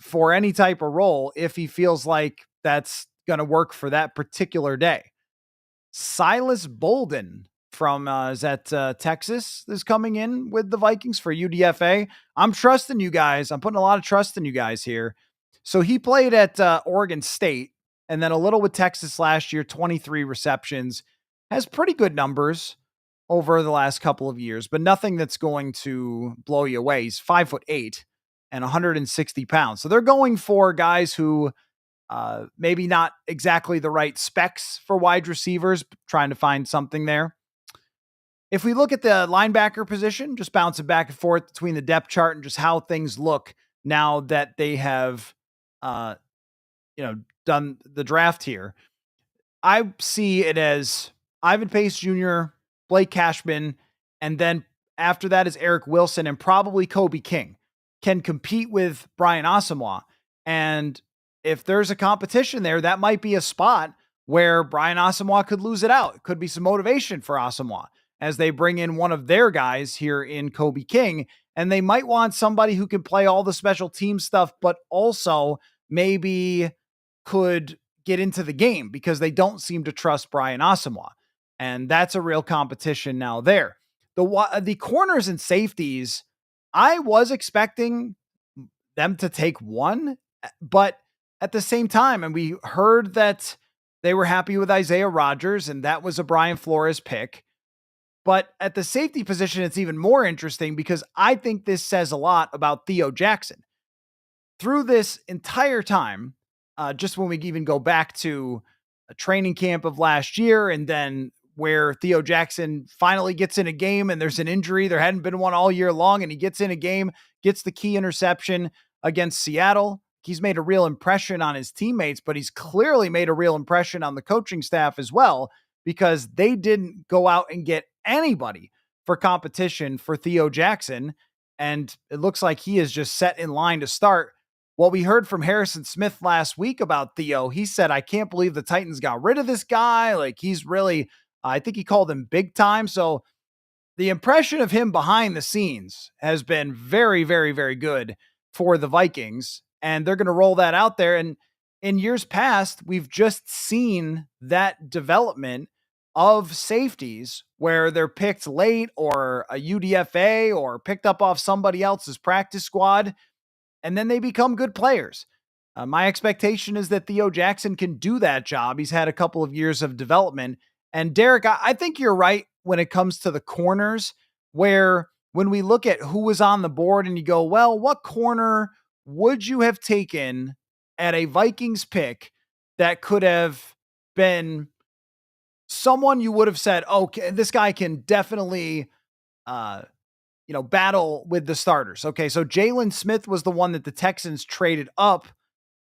for any type of role if he feels like that's going to work for that particular day. Silas Bolden from Texas is coming in with the Vikings for UDFA. I'm trusting you guys. I'm putting a lot of trust in you guys here. So he played at Oregon State and then a little with Texas last year, 23 receptions, has pretty good numbers over the last couple of years, but nothing that's going to blow you away. He's 5'8" and 160 pounds. So they're going for guys who maybe not exactly the right specs for wide receivers, trying to find something there. If we look at the linebacker position, just bouncing back and forth between the depth chart and just how things look now that they have, done the draft here, I see it as Ivan Pace Jr., Blake Cashman, and then after that is Eric Wilson and probably Kobe King can compete with Brian Asamoah. And if there's a competition there, that might be a spot where Brian Asamoah could lose it out. It could be some motivation for Asamoah as they bring in one of their guys here in Kobe King. And they might want somebody who can play all the special team stuff, but also maybe could get into the game, because they don't seem to trust Brian Asamoah. And that's a real competition now there. The corners and safeties, I was expecting them to take one, but at the same time, and we heard that they were happy with Isaiah Rodgers, and that was a Brian Flores pick. But at the safety position, it's even more interesting, because I think this says a lot about Theo Jackson. Through this entire time, just when we even go back to a training camp of last year, and then where Theo Jackson finally gets in a game and there's an injury, there hadn't been one all year long, and he gets in a game, gets the key interception against Seattle. He's made a real impression on his teammates, but he's clearly made a real impression on the coaching staff as well, because they didn't go out and get anybody for competition for Theo Jackson. And it looks like he is just set in line to start. What we heard from Harrison Smith last week about Theo, he said, I can't believe the Titans got rid of this guy. Like, he's really, I think he called him big time. So the impression of him behind the scenes has been very, very, very good for the Vikings. And they're going to roll that out there. And in years past, we've just seen that development of safeties where they're picked late or a UDFA or picked up off somebody else's practice squad, and then they become good players. My expectation is that Theo Jackson can do that job. He's had a couple of years of development. And Derek, I think you're right when it comes to the corners, where when we look at who was on the board and you go, well, what corner would you have taken at a Vikings pick that could have been someone you would have said, okay, this guy can definitely, battle with the starters. Okay, so Jalen Smith was the one that the Texans traded up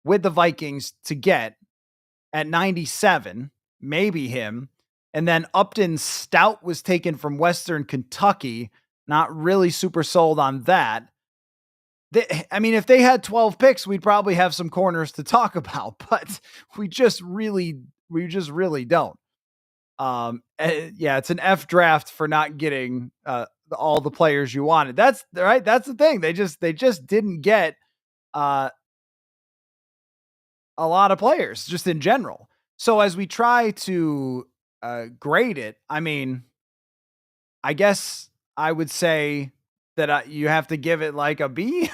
with the Vikings to get at 97, maybe him. And then Upton Stout was taken from Western Kentucky. Not really super sold on that. If they had 12 picks, we'd probably have some corners to talk about, but we just really don't. It's an F draft for not getting all the players you wanted. That's right. That's the thing. They just didn't get a lot of players just in general. So as we try to grade it, I guess I would say that you have to give it like a B.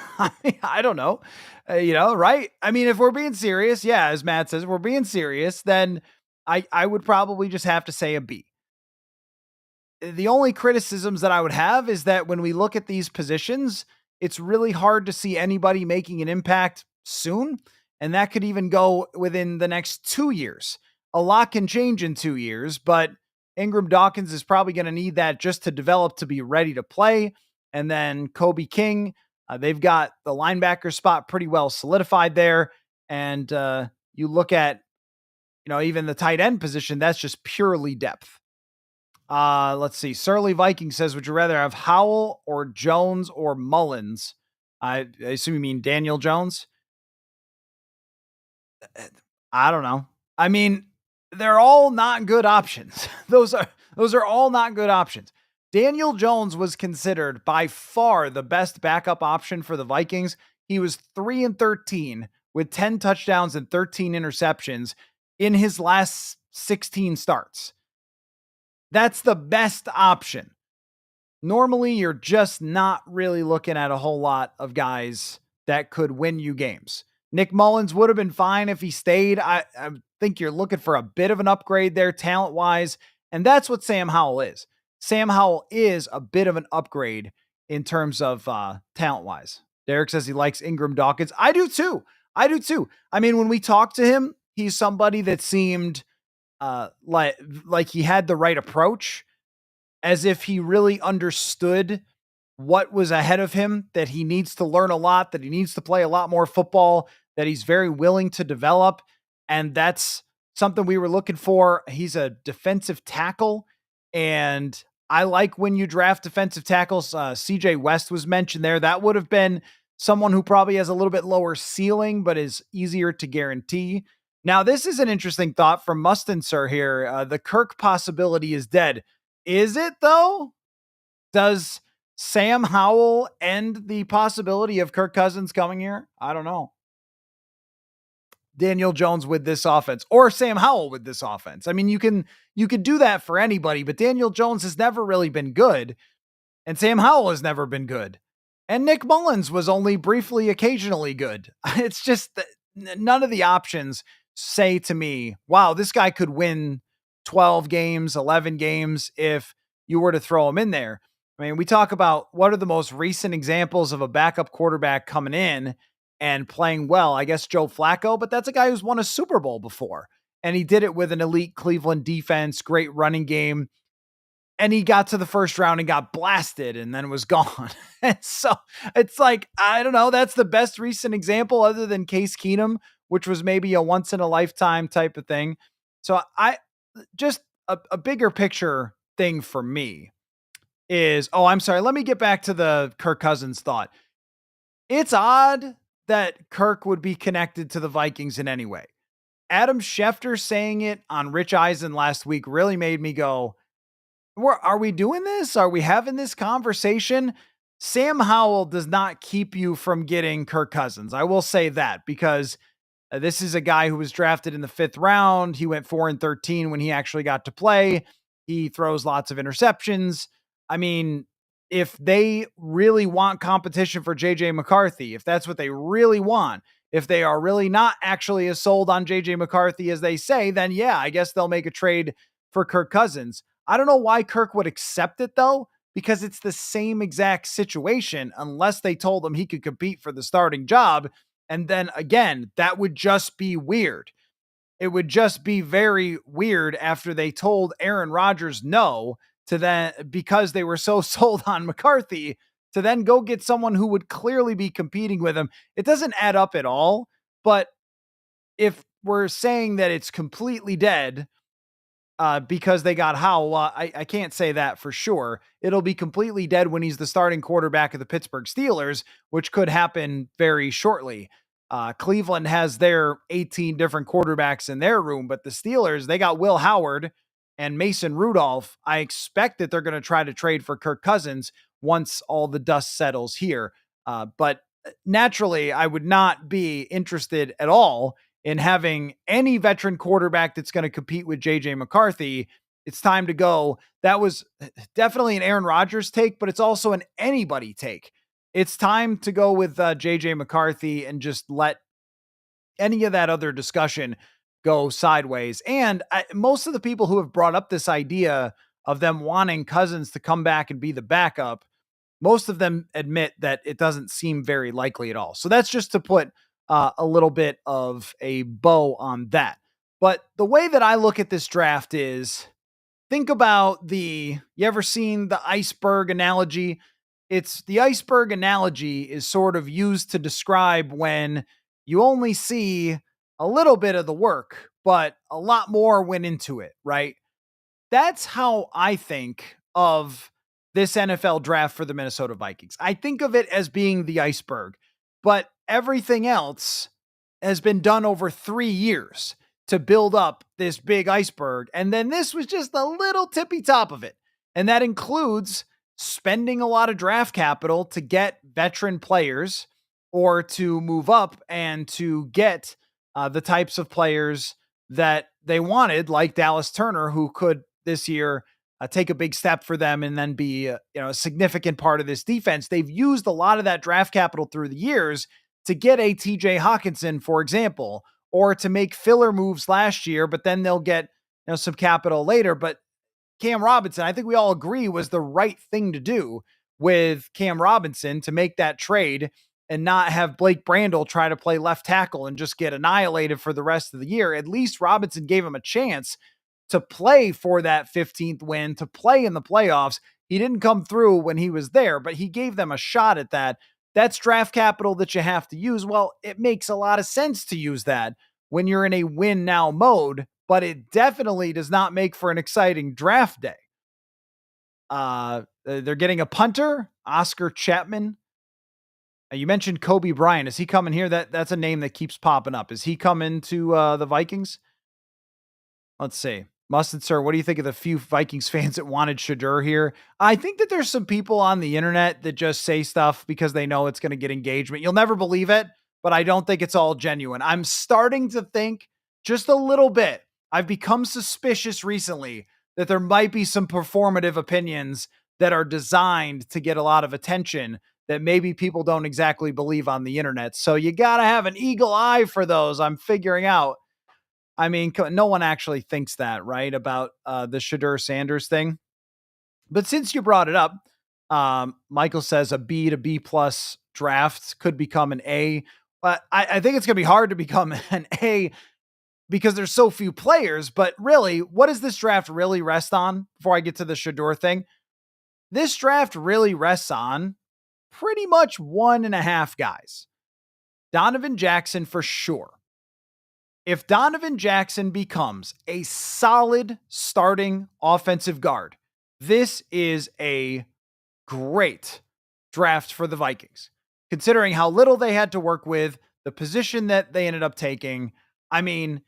I don't know, right? If we're being serious, yeah, as Matt says, if we're being serious, then I would probably just have to say a B. The only criticisms that I would have is that when we look at these positions, it's really hard to see anybody making an impact soon. And that could even go within the next 2 years. A lot can change in 2 years, but Ingram Dawkins is probably going to need that just to develop to be ready to play. And then Kobe King, they've got the linebacker spot pretty well solidified there. And you look at, even the tight end position, that's just purely depth. Let's see. Surly Viking says, would you rather have Howell or Jones or Mullins? I assume you mean Daniel Jones. I don't know. They're all not good options. Those are all not good options. Daniel Jones was considered by far the best backup option for the Vikings. He was 3-13 with 10 touchdowns and 13 interceptions in his last 16 starts. That's the best option. Normally, you're just not really looking at a whole lot of guys that could win you games. Nick Mullins would have been fine if he stayed. I think you're looking for a bit of an upgrade there talent-wise, and that's what Sam Howell is. Sam Howell is a bit of an upgrade in terms of talent-wise. Derek says he likes Ingram Dawkins. I do too. When we talked to him, he's somebody that seemed like he had the right approach, as if he really understood what was ahead of him, that he needs to learn a lot, that he needs to play a lot more football, that he's very willing to develop. And that's something we were looking for. He's a defensive tackle, and I like when you draft defensive tackles. CJ West was mentioned there. That would have been someone who probably has a little bit lower ceiling, but is easier to guarantee. Now, this is an interesting thought from Mustin Sir here. The Kirk possibility is dead. Is it, though? Does Sam Howell end the possibility of Kirk Cousins coming here? I don't know. Daniel Jones with this offense, or Sam Howell with this offense. You could do that for anybody, but Daniel Jones has never really been good, and Sam Howell has never been good. And Nick Mullins was only briefly, occasionally good. It's just that none of the options say to me, wow, this guy could win 12 games, 11 games if you were to throw him in there. We talk about what are the most recent examples of a backup quarterback coming in and playing well. I guess Joe Flacco, but that's a guy who's won a Super Bowl before. And he did it with an elite Cleveland defense, great running game. And he got to the first round and got blasted and then was gone. And so it's like, I don't know, that's the best recent example other than Case Keenum, which was maybe a once in a lifetime type of thing. So a bigger picture thing for me is, oh, I'm sorry. Let me get back to the Kirk Cousins thought. It's odd that Kirk would be connected to the Vikings in any way. Adam Schefter saying it on Rich Eisen last week really made me go, are we doing this? Are we having this conversation? Sam Howell does not keep you from getting Kirk Cousins. I will say that because this is a guy who was drafted in the 5th round. He went 4-13 when he actually got to play. He throws lots of interceptions. I mean, if they really want competition for JJ McCarthy, if that's what they really want, if they are really not actually as sold on JJ McCarthy as they say, then yeah, I guess they'll make a trade for Kirk Cousins. I don't know why Kirk would accept it though, because it's the same exact situation unless they told him he could compete for the starting job. And then again, that would just be weird. It would just be very weird after they told Aaron Rodgers no to then, because they were so sold on McCarthy, to then go get someone who would clearly be competing with him. It doesn't add up at all. But if we're saying that it's completely dead, because they got Howell. I can't say that for sure. It'll be completely dead when he's the starting quarterback of the Pittsburgh Steelers, which could happen very shortly. Cleveland has their 18 different quarterbacks in their room, but the Steelers, they got Will Howard and Mason Rudolph. I expect that they're going to try to trade for Kirk Cousins once all the dust settles here. But naturally, I would not be interested at all in having any veteran quarterback that's going to compete with JJ McCarthy. It's time to go. That was definitely an Aaron Rodgers take, but it's also an anybody take. It's time to go with JJ McCarthy and just let any of that other discussion go sideways. And most of the people who have brought up this idea of them wanting Cousins to come back and be the backup, most of them admit that it doesn't seem very likely at all. So that's just to put a little bit of a bow on that. But the way that I look at this draft is, think about you ever seen the iceberg analogy? It's the iceberg analogy is sort of used to describe when you only see a little bit of the work, but a lot more went into it, right? That's how I think of this NFL draft for the Minnesota Vikings. I think of it as being the iceberg, but everything else has been done over 3 years to build up this big iceberg. And then this was just a little tippy top of it. And that includes spending a lot of draft capital to get veteran players or to move up and to get the types of players that they wanted, like Dallas Turner, who could this year take a big step for them and then be a significant part of this defense. They've used a lot of that draft capital through the years to get a TJ Hawkinson, for example, or to make filler moves last year, but then they'll get some capital later. But Cam Robinson, I think we all agree, was the right thing to do with Cam Robinson to make that trade and not have Blake Brandel try to play left tackle and just get annihilated for the rest of the year. At least Robinson gave him a chance to play for that 15th win, to play in the playoffs. He didn't come through when he was there, but he gave them a shot at that. That's draft capital that you have to use. Well, it makes a lot of sense to use that when you're in a win now mode, but it definitely does not make for an exciting draft day. They're getting a punter, Oscar Chapman. You mentioned Kobe Bryant. Is he coming here? That's a name that keeps popping up. Is he coming to the Vikings? Let's see. Mustard Sir, what do you think of the few Vikings fans that wanted Shedeur here? I think that there's some people on the internet that just say stuff because they know it's going to get engagement. You'll never believe it, but I don't think it's all genuine. I'm starting to think just a little bit. I've become suspicious recently that there might be some performative opinions that are designed to get a lot of attention that maybe people don't exactly believe on the internet. So you got to have an eagle eye for those. I'm figuring out. I mean, no one actually thinks that, right? About the Shedeur Sanders thing. But since you brought it up, Michael says a B to B plus draft could become an A. But I think it's going to be hard to become an A because there's so few players. But really, what does this draft really rest on? Before I get to the Shedeur thing, this draft really rests on pretty much 1.5 guys. Donovan Jackson for sure. If Donovan Jackson becomes a solid starting offensive guard, this is a great draft for the Vikings, considering how little they had to work with, the position that they ended up taking. I mean,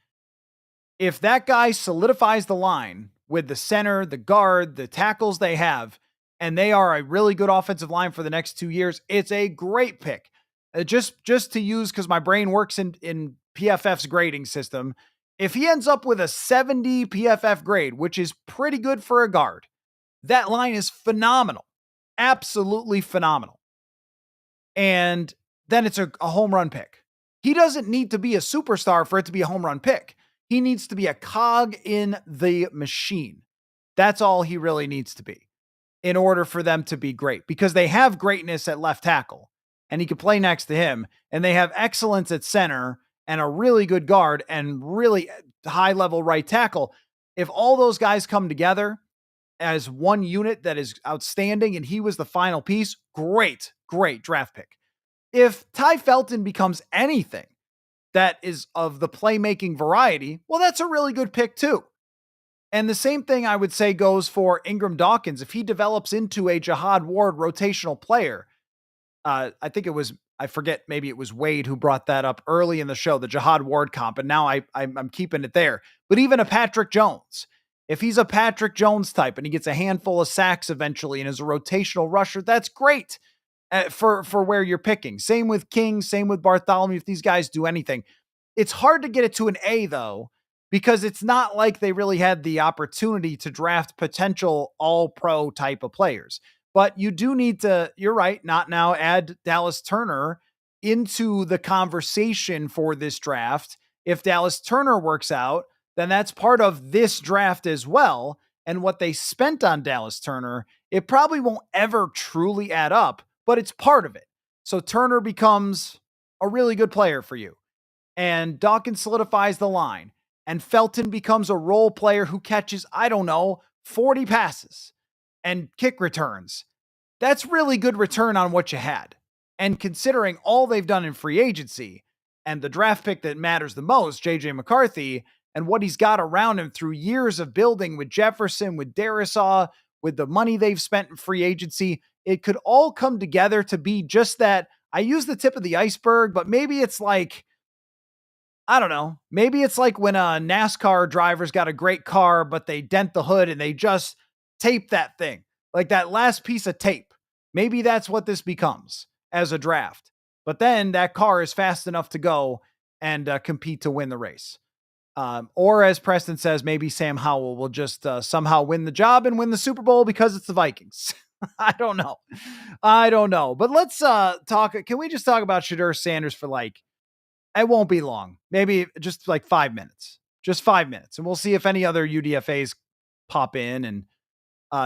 if that guy solidifies the line with the center, the guard, the tackles they have, and they are a really good offensive line for the next 2 years, it's a great pick. Just to use, because my brain works in PFF's grading system. If he ends up with a 70 PFF grade, which is pretty good for a guard, that line is phenomenal, absolutely phenomenal. And then it's a home run pick. He doesn't need to be a superstar for it to be a home run pick. He needs to be a cog in the machine. That's all he really needs to be in order for them to be great, because they have greatness at left tackle and he can play next to him, and they have excellence at center and a really good guard and really high level right tackle. If all those guys come together as one unit that is outstanding and he was the final piece, great draft pick. If Ty Felton becomes anything that is of the playmaking variety, well, that's a really good pick too. And the same thing I would say goes for Ingram Dawkins. If he develops into a Jihad Ward rotational player, I think it was, I forget, maybe it was Wade who brought that up early in the show, the Jihad Ward comp, and now I'm keeping it there. But even a Patrick Jones, if he's a Patrick Jones type and he gets a handful of sacks eventually and is a rotational rusher, that's great for where you're picking. Same with King, same with Bartholomew. If these guys do anything, it's hard to get it to an A though, because it's not like they really had the opportunity to draft potential all-pro type of players. But you do need to, you're right, not now, add Dallas Turner into the conversation for this draft. If Dallas Turner works out, then that's part of this draft as well. And what they spent on Dallas Turner, it probably won't ever truly add up, but it's part of it. So Turner becomes a really good player for you. And Dawkins solidifies the line. And Felton becomes a role player who catches, 40 passes and kick returns. That's really good return on what you had. And considering all they've done in free agency and the draft pick that matters the most, JJ McCarthy, and what he's got around him through years of building with Jefferson, with Darisaw, with the money they've spent in free agency, it could all come together to be just that. I use the tip of the iceberg, but maybe it's like, I don't know. Maybe it's like when a NASCAR driver's got a great car, but they dent the hood and they just tape that thing, like that last piece of tape. Maybe that's what this becomes as a draft. But then that car is fast enough to go and compete to win the race. Or as Preston says, maybe Sam Howell will just somehow win the job and win the Super Bowl because it's the Vikings. I don't know. But let's talk. Can we just talk about Shedeur Sanders for it won't be long. Maybe just like 5 minutes. Just 5 minutes. And we'll see if any other UDFAs pop in. And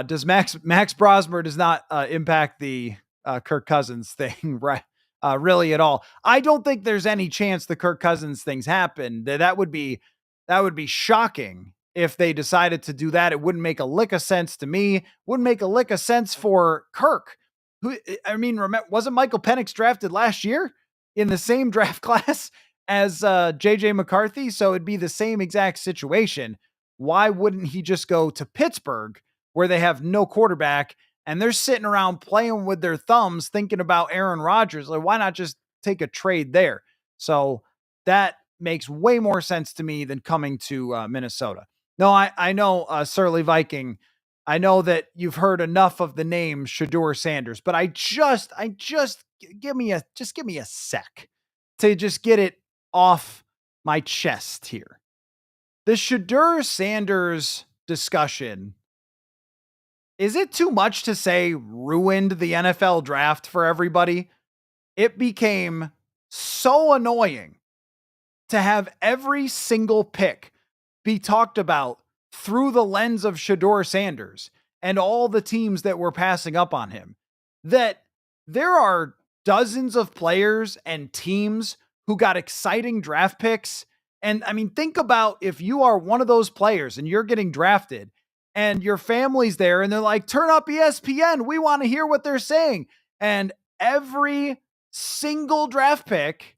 does Max Brosmer does not impact the Kirk Cousins thing, right? Really at all. I don't think there's any chance the Kirk Cousins things happen. That would be shocking if they decided to do that. It wouldn't make a lick of sense to me. Wouldn't make a lick of sense for Kirk. Remember, wasn't Michael Penix drafted last year in the same draft class as JJ McCarthy? So it'd be the same exact situation. Why wouldn't he just go to Pittsburgh, where they have no quarterback and they're sitting around playing with their thumbs thinking about Aaron Rodgers? Like, why not just take a trade there? So that makes way more sense to me than coming to Minnesota. No, I know, Surly Viking, I know that you've heard enough of the name Shedeur Sanders, but I just give me a sec to just get it off my chest here. The Shedeur Sanders discussion, is it too much to say ruined the NFL draft for everybody? It became so annoying to have every single pick be talked about through the lens of Shedeur Sanders and all the teams that were passing up on him, that there are dozens of players and teams who got exciting draft picks. And think about if you are one of those players and you're getting drafted and your family's there and they're like, turn up ESPN. We want to hear what they're saying. And every single draft pick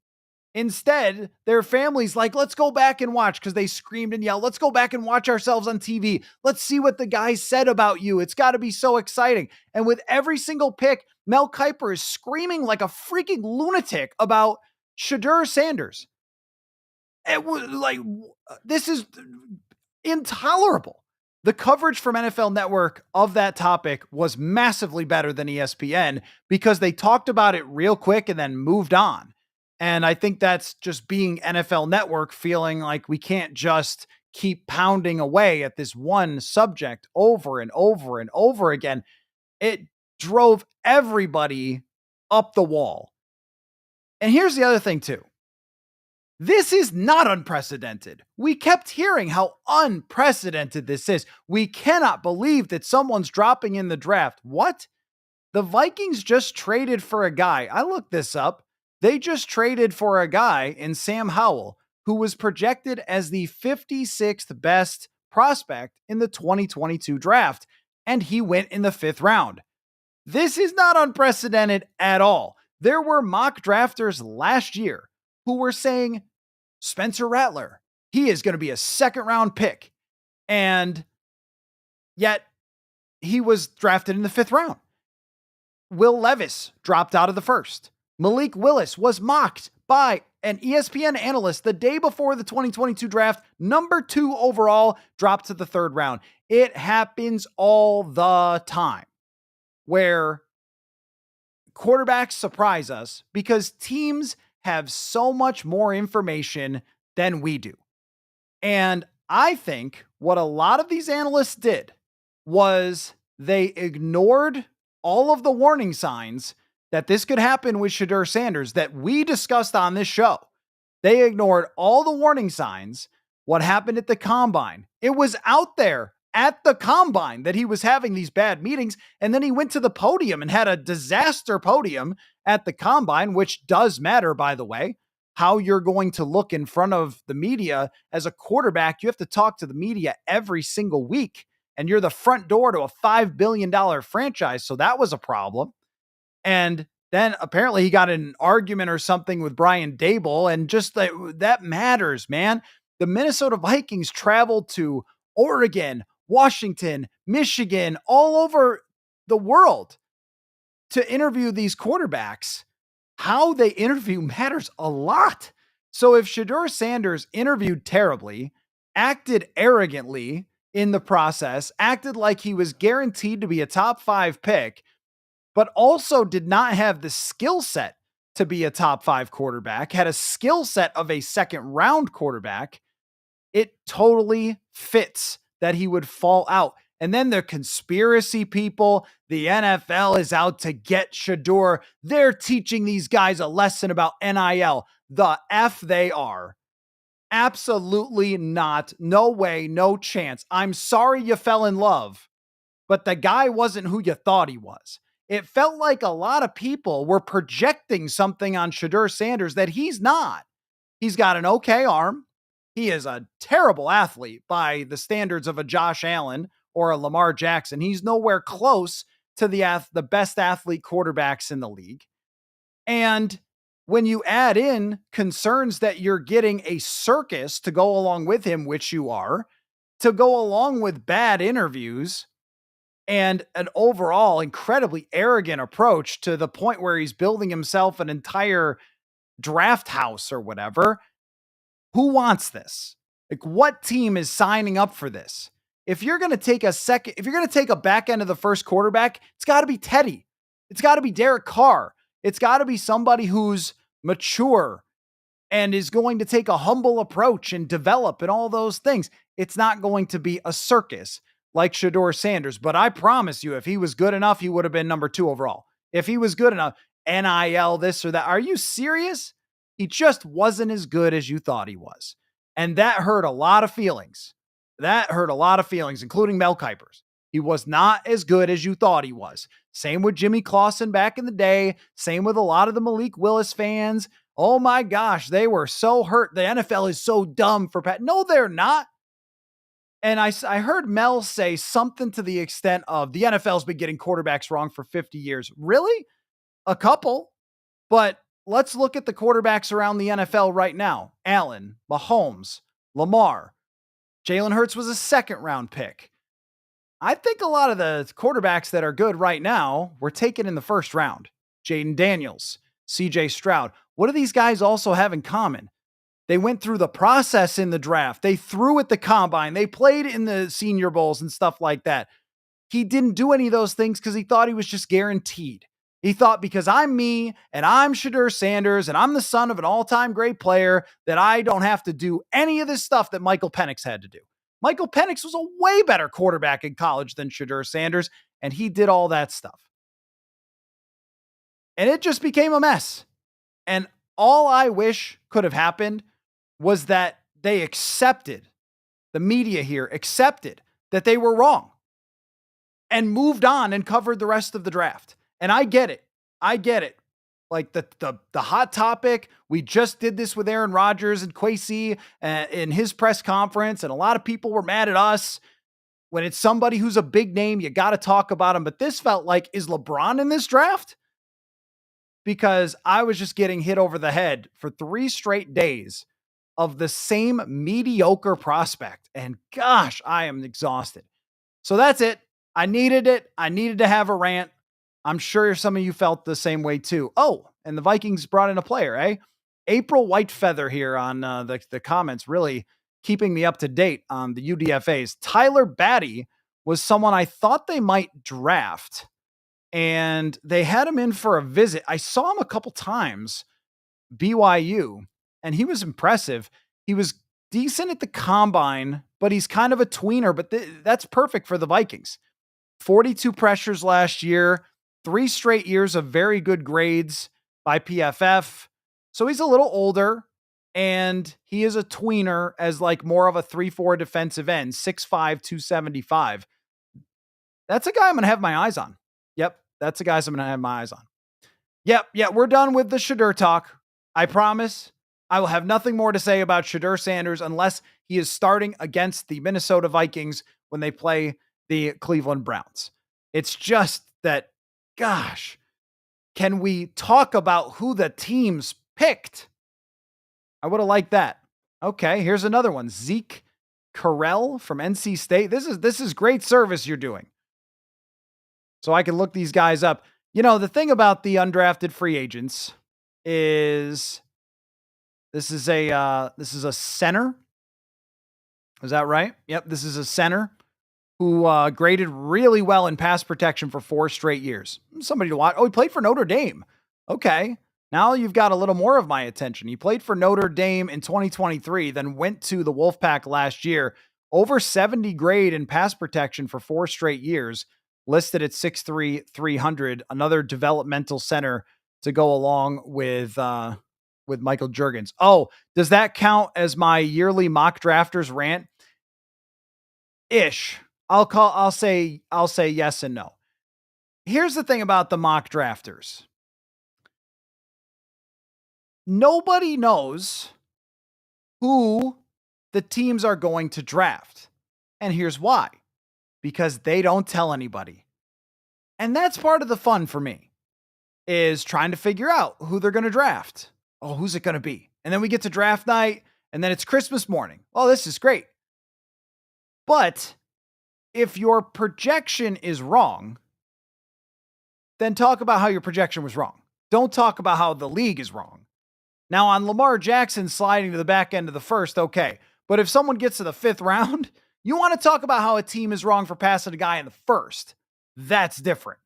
Instead, their family's like, let's go back and watch because they screamed and yelled, let's go back and watch ourselves on TV. Let's see what the guy said about you. It's got to be so exciting. And with every single pick, Mel Kiper is screaming like a freaking lunatic about Shedeur Sanders. It was like, this is intolerable. The coverage from NFL Network of that topic was massively better than ESPN because they talked about it real quick and then moved on. And I think that's just being NFL Network, feeling like we can't just keep pounding away at this one subject over and over and over again. It drove everybody up the wall. And here's the other thing too. This is not unprecedented. We kept hearing how unprecedented this is. We cannot believe that someone's dropping in the draft. What? The Vikings just traded for a guy. I looked this up. They just traded for a guy in Sam Howell, who was projected as the 56th best prospect in the 2022 draft, and he went in the 5th round. This is not unprecedented at all. There were mock drafters last year who were saying Spencer Rattler, he is going to be a 2nd round pick. And yet he was drafted in the 5th round. Will Levis dropped out of the 1st. Malik Willis was mocked by an ESPN analyst the day before the 2022 draft, number 2 overall, dropped to the 3rd round. It happens all the time where quarterbacks surprise us because teams have so much more information than we do. And I think what a lot of these analysts did was they ignored all of the warning signs that this could happen with Shedeur Sanders that we discussed on this show. They ignored all the warning signs. What happened at the combine? It was out there at the combine that he was having these bad meetings. And then he went to the podium and had a disaster podium at the combine, which does matter, by the way. How you're going to look in front of the media as a quarterback. You have to talk to the media every single week. And you're the front door to a $5 billion franchise. So that was a problem. And then apparently he got in an argument or something with Brian Dable, and just that matters, man. The Minnesota Vikings traveled to Oregon, Washington, Michigan, all over the world to interview these quarterbacks. How they interview matters a lot. So if Shedeur Sanders interviewed terribly, acted arrogantly in the process, acted like he was guaranteed to be a top 5 pick, but also did not have the skill set to be a top 5 quarterback, had a skill set of a 2nd round quarterback, it totally fits that he would fall out. And then the conspiracy people, the NFL is out to get Shedeur. They're teaching these guys a lesson about NIL. The F they are. Absolutely not. No way, no chance. I'm sorry you fell in love, but the guy wasn't who you thought he was. It felt like a lot of people were projecting something on Shedeur Sanders that he's not. He's got an okay arm. He is a terrible athlete by the standards of a Josh Allen or a Lamar Jackson. He's nowhere close to the best athlete quarterbacks in the league. And when you add in concerns that you're getting a circus to go along with him, which you are, to go along with bad interviews, and an overall incredibly arrogant approach to the point where he's building himself an entire draft house or whatever. Who wants this? Like, what team is signing up for this? If you're going to take a back end of the 1st quarterback, it's got to be Teddy. It's got to be Derek Carr. It's got to be somebody who's mature and is going to take a humble approach and develop and all those things. It's not going to be a circus like Shedeur Sanders. But I promise you, if he was good enough, he would have been number 2 overall. If he was good enough, NIL, this or that. Are you serious? He just wasn't as good as you thought he was. And that hurt a lot of feelings. Including Mel Kiper's. He was not as good as you thought he was. Same with Jimmy Clausen back in the day. Same with a lot of the Malik Willis fans. Oh my gosh, they were so hurt. The NFL is so dumb for Pat. No, they're not. And I heard Mel say something to the extent of the NFL's been getting quarterbacks wrong for 50 years. Really? A couple. But let's look at the quarterbacks around the NFL right now. Allen, Mahomes, Lamar. Jalen Hurts was a second round pick. I think a lot of the quarterbacks that are good right now were taken in the first round. Jaden Daniels, CJ Stroud. What do these guys also have in common? They went through the process in the draft. They threw at the combine. They played in the Senior Bowls and stuff like that. He didn't do any of those things because he thought he was just guaranteed. He thought because I'm me and I'm Shedeur Sanders and I'm the son of an all-time great player that I don't have to do any of this stuff that Michael Penix had to do. Michael Penix was a way better quarterback in college than Shedeur Sanders, and he did all that stuff. And it just became a mess. And all I wish could have happened was that they accepted, the media here accepted that they were wrong and moved on and covered the rest of the draft. And I get it. I get it. Like the hot topic, we just did this with Aaron Rodgers and Kwesi in his press conference, and a lot of people were mad at us. When it's somebody who's a big name, you got to talk about him. But this felt like, is LeBron in this draft? Because I was just getting hit over the head for 3 straight days of the same mediocre prospect. And gosh, I am exhausted. So that's it. I needed it. I needed to have a rant. I'm sure some of you felt the same way too. Oh, and the Vikings brought in a player, eh? April Whitefeather here on the comments, really keeping me up to date on the UDFAs. Tyler Batty was someone I thought they might draft, and they had him in for a visit. I saw him a couple times, BYU, and he was impressive. He was decent at the combine, but he's kind of a tweener, but that's perfect for the Vikings. 42 pressures last year, 3 straight years of very good grades by PFF. So he's a little older, and he is a tweener as like more of a 3-4 defensive end, 6'5", 275. That's a guy I'm going to have my eyes on. Yep, that's a guy I'm going to have my eyes on. Yep, we're done with the Shedeur talk. I promise I will have nothing more to say about Shedeur Sanders unless he is starting against the Minnesota Vikings when they play the Cleveland Browns. It's just that, gosh, can we talk about who the teams picked? I would have liked that. Okay, here's another one. Zeke Carell from NC State. This is great service you're doing. So I can look these guys up. You know, the thing about the undrafted free agents is this is a center. Is that right? Yep, this is a center who graded really well in pass protection for 4 straight years. Somebody to watch. Oh, he played for Notre Dame. Okay. Now you've got a little more of my attention. He played for Notre Dame in 2023, then went to the Wolfpack last year. Over 70 grade in pass protection for 4 straight years, listed at 6'3", 300. Another developmental center to go along with Michael Juergens. Oh, does that count as my yearly mock drafters rant? Ish. I'll say yes and no. Here's the thing about the mock drafters. Nobody knows who the teams are going to draft. And here's why. Because they don't tell anybody. And that's part of the fun for me, is trying to figure out who they're going to draft. Oh, who's it going to be? And then we get to draft night, and then it's Christmas morning. Oh, this is great. But if your projection is wrong, then talk about how your projection was wrong. Don't talk about how the league is wrong. Now, on Lamar Jackson sliding to the back end of the first, okay. But if someone gets to the 5th round, you want to talk about how a team is wrong for passing a guy in the first. That's different.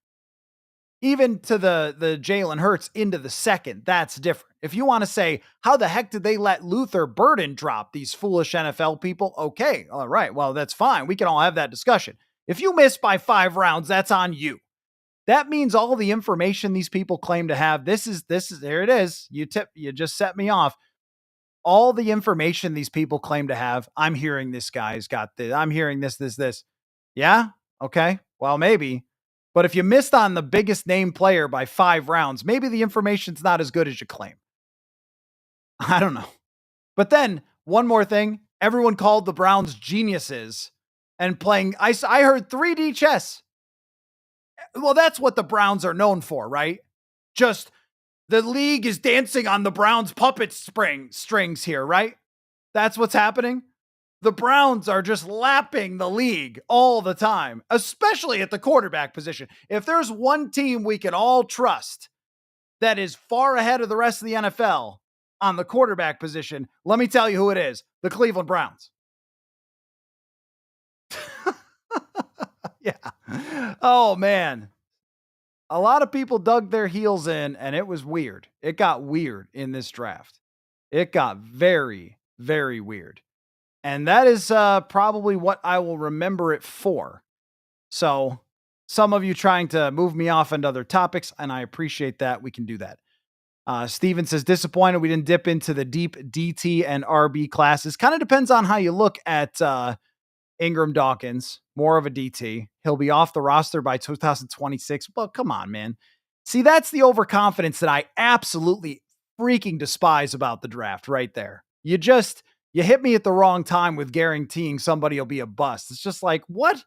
Even to the Jalen Hurts into the 2nd, that's different. If you want to say, how the heck did they let Luther Burden drop, these foolish NFL people? Okay, all right, well, that's fine. We can all have that discussion. If you miss by 5 rounds, that's on you. That means all the information these people claim to have, this is, there it is. You just set me off. All the information these people claim to have, I'm hearing this guy's got this. I'm hearing this. Yeah? Okay. Well, maybe. But if you missed on the biggest name player by 5 rounds, maybe the information's not as good as you claim. I don't know. But then one more thing, everyone called the Browns geniuses and playing. I heard 3D chess. Well, that's what the Browns are known for, right? Just The league is dancing on the Browns' puppet strings here, right? That's what's happening. The Browns are just lapping the league all the time, especially at the quarterback position. If there's one team we can all trust that is far ahead of the rest of the NFL on the quarterback position, let me tell you who it is: the Cleveland Browns. Yeah. Oh, man. A lot of people dug their heels in, and it was weird. It got weird in this draft. It got very, very weird. And that is probably what I will remember it for. So, some of you trying to move me off into other topics, and I appreciate that. We can do that. Steven says, disappointed we didn't dip into the deep DT and RB classes. Kind of depends on how you look at Ingram Dawkins, more of a DT. He'll be off the roster by 2026. Well, come on, man. See, that's the overconfidence that I absolutely freaking despise about the draft right there. You hit me at the wrong time with guaranteeing somebody will be a bust. It's just like, what?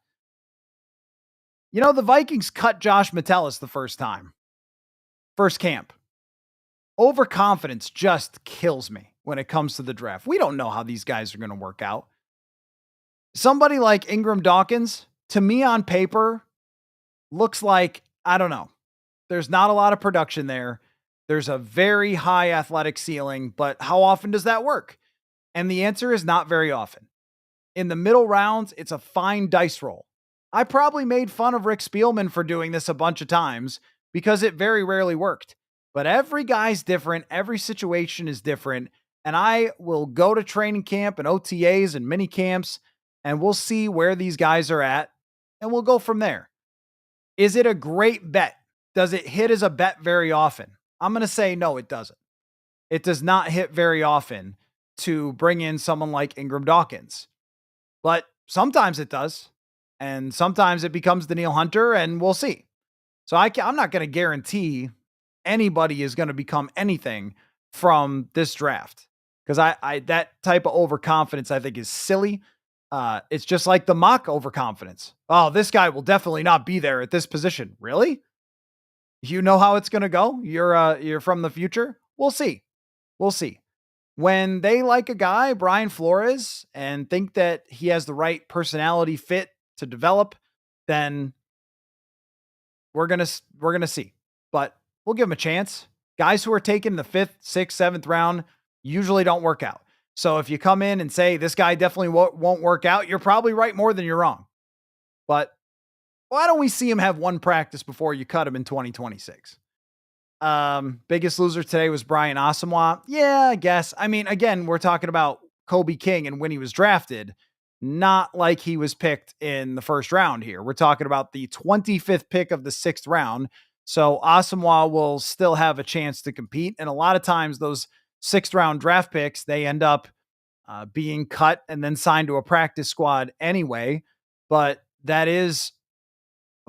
The Vikings cut Josh Metellus the first camp. Overconfidence just kills me when it comes to the draft. We don't know how these guys are going to work out. Somebody like Ingram Dawkins, to me on paper, looks like, I don't know. There's not a lot of production there. There's a very high athletic ceiling, but how often does that work? And the answer is not very often. In the middle rounds, it's a fine dice roll. I probably made fun of Rick Spielman for doing this a bunch of times because it very rarely worked. But every guy's different. Every situation is different. And I will go to training camp and OTAs and mini camps, and we'll see where these guys are at, and we'll go from there. Is it a great bet? Does it hit as a bet very often? I'm going to say no, it doesn't. It does not hit very often to bring in someone like Ingram Dawkins. But sometimes it does, and sometimes it becomes Danielle Hunter, and we'll see. So I'm not going to guarantee anybody is going to become anything from this draft, because I that type of overconfidence I think is silly. It's just like the mock overconfidence. Oh, this guy will definitely not be there at this position. Really? You know how it's going to go? You're from the future. We'll see. We'll see. When they like a guy, Brian Flores, and think that he has the right personality fit to develop, then we're going to see. But we'll give him a chance. Guys who are taken in the 5th, 6th, 7th round usually don't work out. So if you come in and say this guy definitely won't work out, you're probably right more than you're wrong. But why don't we see him have one practice before you cut him in 2026? Biggest loser today was Brian Asamoah. Yeah, I guess. I mean, again, we're talking about Kobe King and when he was drafted, not like he was picked in the first round here. We're talking about the 25th pick of the 6th round. So Asamoah will still have a chance to compete. And a lot of times those 6th round draft picks, they end up being cut and then signed to a practice squad anyway. But that is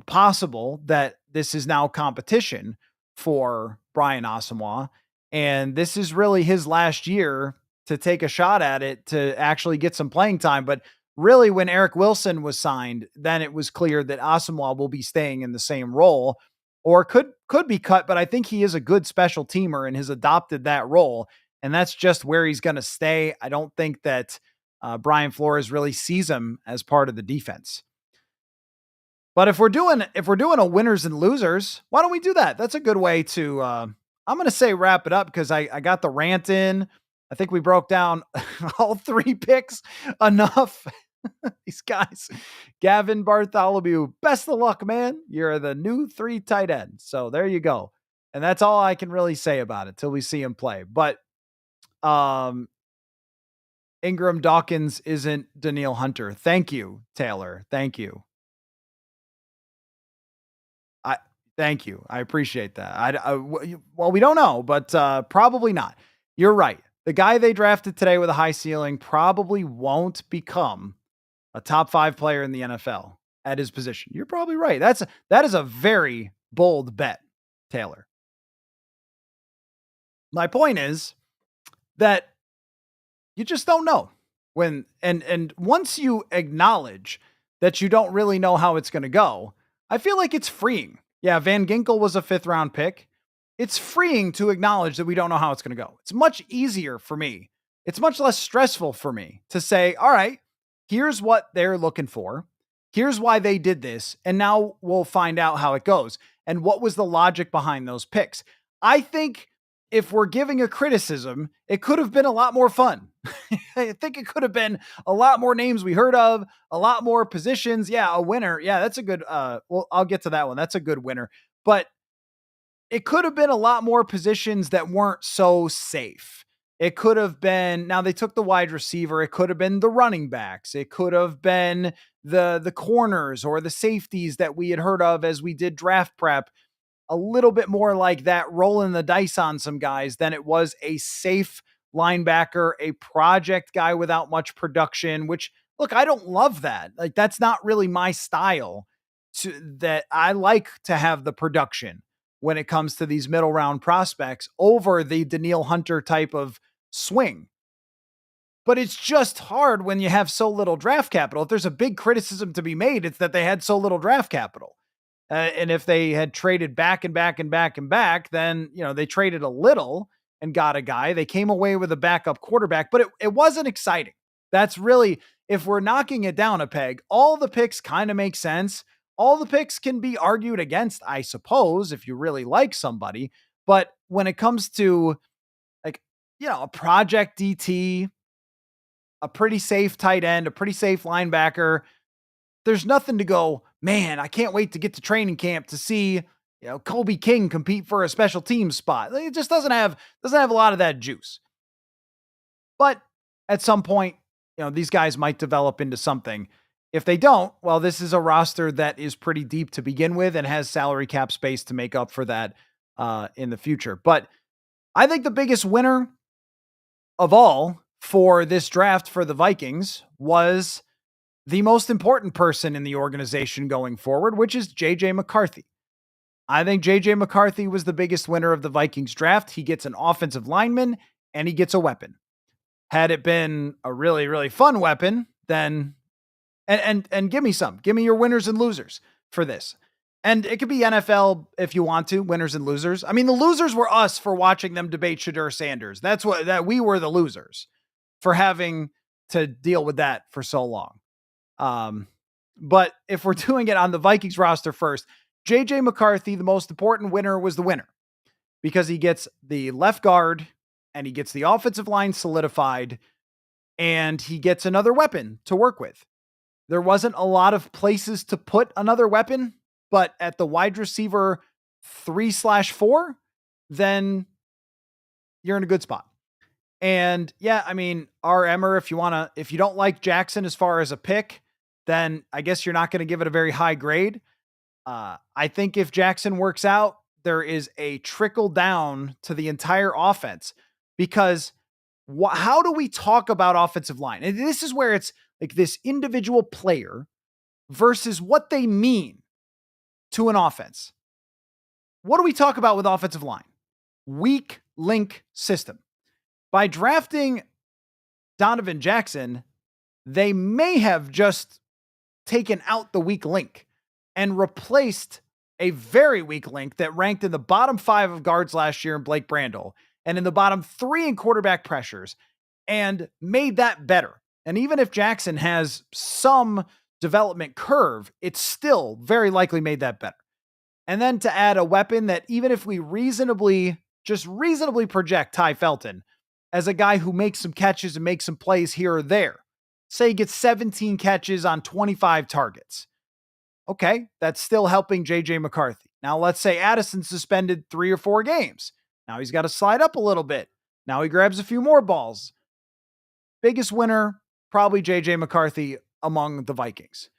possible that this is now competition for Brian Asamoah. And this is really his last year to take a shot at it, to actually get some playing time. But really, when Eric Wilson was signed, then it was clear that Asamoah will be staying in the same role, or could be cut. But I think he is a good special teamer and has adopted that role. And that's just where he's going to stay. I don't think that Brian Flores really sees him as part of the defense. But if we're doing a winners and losers, why don't we do that? That's a good way to, I'm going to say wrap it up, because I got the rant in. I think we broke down all 3 picks enough. These guys, Gavin Bartholomew, best of luck, man. You're the new 3 tight end. So there you go. And that's all I can really say about it till we see him play. But Ingram Dawkins isn't Danielle Hunter. Thank you, Taylor. Thank you. Thank you. I appreciate that. Well, we don't know, but probably not. You're right. The guy they drafted today with a high ceiling probably won't become a top 5 player in the NFL at his position. You're probably right. That is a very bold bet, Taylor. My point is that you just don't know when, and once you acknowledge that you don't really know how it's going to go, I feel like it's freeing. Yeah, Van Ginkel was a 5th round pick. it's freeing to acknowledge that we don't know how it's going to go. It's much easier for me. It's much less stressful for me to say, all right, here's what they're looking for. Here's why they did this. And now we'll find out how it goes. And what was the logic behind those picks? I think if we're giving a criticism, it could have been a lot more fun. I think it could have been a lot more names we heard of, a lot more positions. Yeah, a winner. Yeah, that's a good well, I'll get to that one. That's a good winner. But it could have been a lot more positions that weren't so safe. It could have been, now they took the wide receiver. It could have been the running backs. It could have been the corners or the safeties that we had heard of as we did draft prep. A little bit more like that, rolling the dice on some guys than it was a safe linebacker, a project guy without much production, which, look, I don't love that. Like, that's not really my style. That I like to have the production when it comes to these middle round prospects over the Danielle Hunter type of swing. But it's just hard when you have so little draft capital. If there's a big criticism to be made, it's that they had so little draft capital. And if they had traded back and back and back and back, then, they traded a little and got a guy. They came away with a backup quarterback, but it wasn't exciting. That's really, if we're knocking it down a peg, all the picks kind of make sense. All the picks can be argued against, I suppose, if you really like somebody. But when it comes to, like, a project DT, a pretty safe tight end, a pretty safe linebacker, there's nothing to go, man, I can't wait to get to training camp to see, Kobe King compete for a special team spot. It just doesn't have a lot of that juice. But at some point, these guys might develop into something. If they don't, well, this is a roster that is pretty deep to begin with and has salary cap space to make up for that in the future. But I think the biggest winner of all for this draft for the Vikings was the most important person in the organization going forward, which is JJ McCarthy. I think JJ McCarthy was the biggest winner of the Vikings draft. He gets an offensive lineman and he gets a weapon. Had it been a really, really fun weapon, then and give me your winners and losers for this. And it could be NFL if you want to, winners and losers. I mean, the losers were us for watching them debate Shedeur Sanders. That we were the losers for having to deal with that for so long. But if we're doing it on the Vikings roster first, JJ McCarthy, the most important winner, was the winner because he gets the left guard and he gets the offensive line solidified and he gets another weapon to work with. There wasn't a lot of places to put another weapon, but at the wide receiver 3/4, then you're in a good spot. And yeah, I mean, R. Emmer, if you don't like Jackson as far as a pick, then I guess you're not going to give it a very high grade. I think if Jackson works out, there is a trickle down to the entire offense because how do we talk about offensive line? And this is where it's like this individual player versus what they mean to an offense. What do we talk about with offensive line? Weak link system. By drafting Donovan Jackson, they may have just taken out the weak link and replaced a very weak link that ranked in the bottom 5 of guards last year in Blake Brandel and in the bottom 3 in quarterback pressures and made that better. And even if Jackson has some development curve, it's still very likely made that better. And then to add a weapon that even if we reasonably project Ty Felton as a guy who makes some catches and makes some plays here or there, say he gets 17 catches on 25 targets. Okay, that's still helping JJ McCarthy. Now let's say Addison suspended 3 or 4 games. Now he's got to slide up a little bit. Now he grabs a few more balls. Biggest winner, probably JJ McCarthy among the Vikings.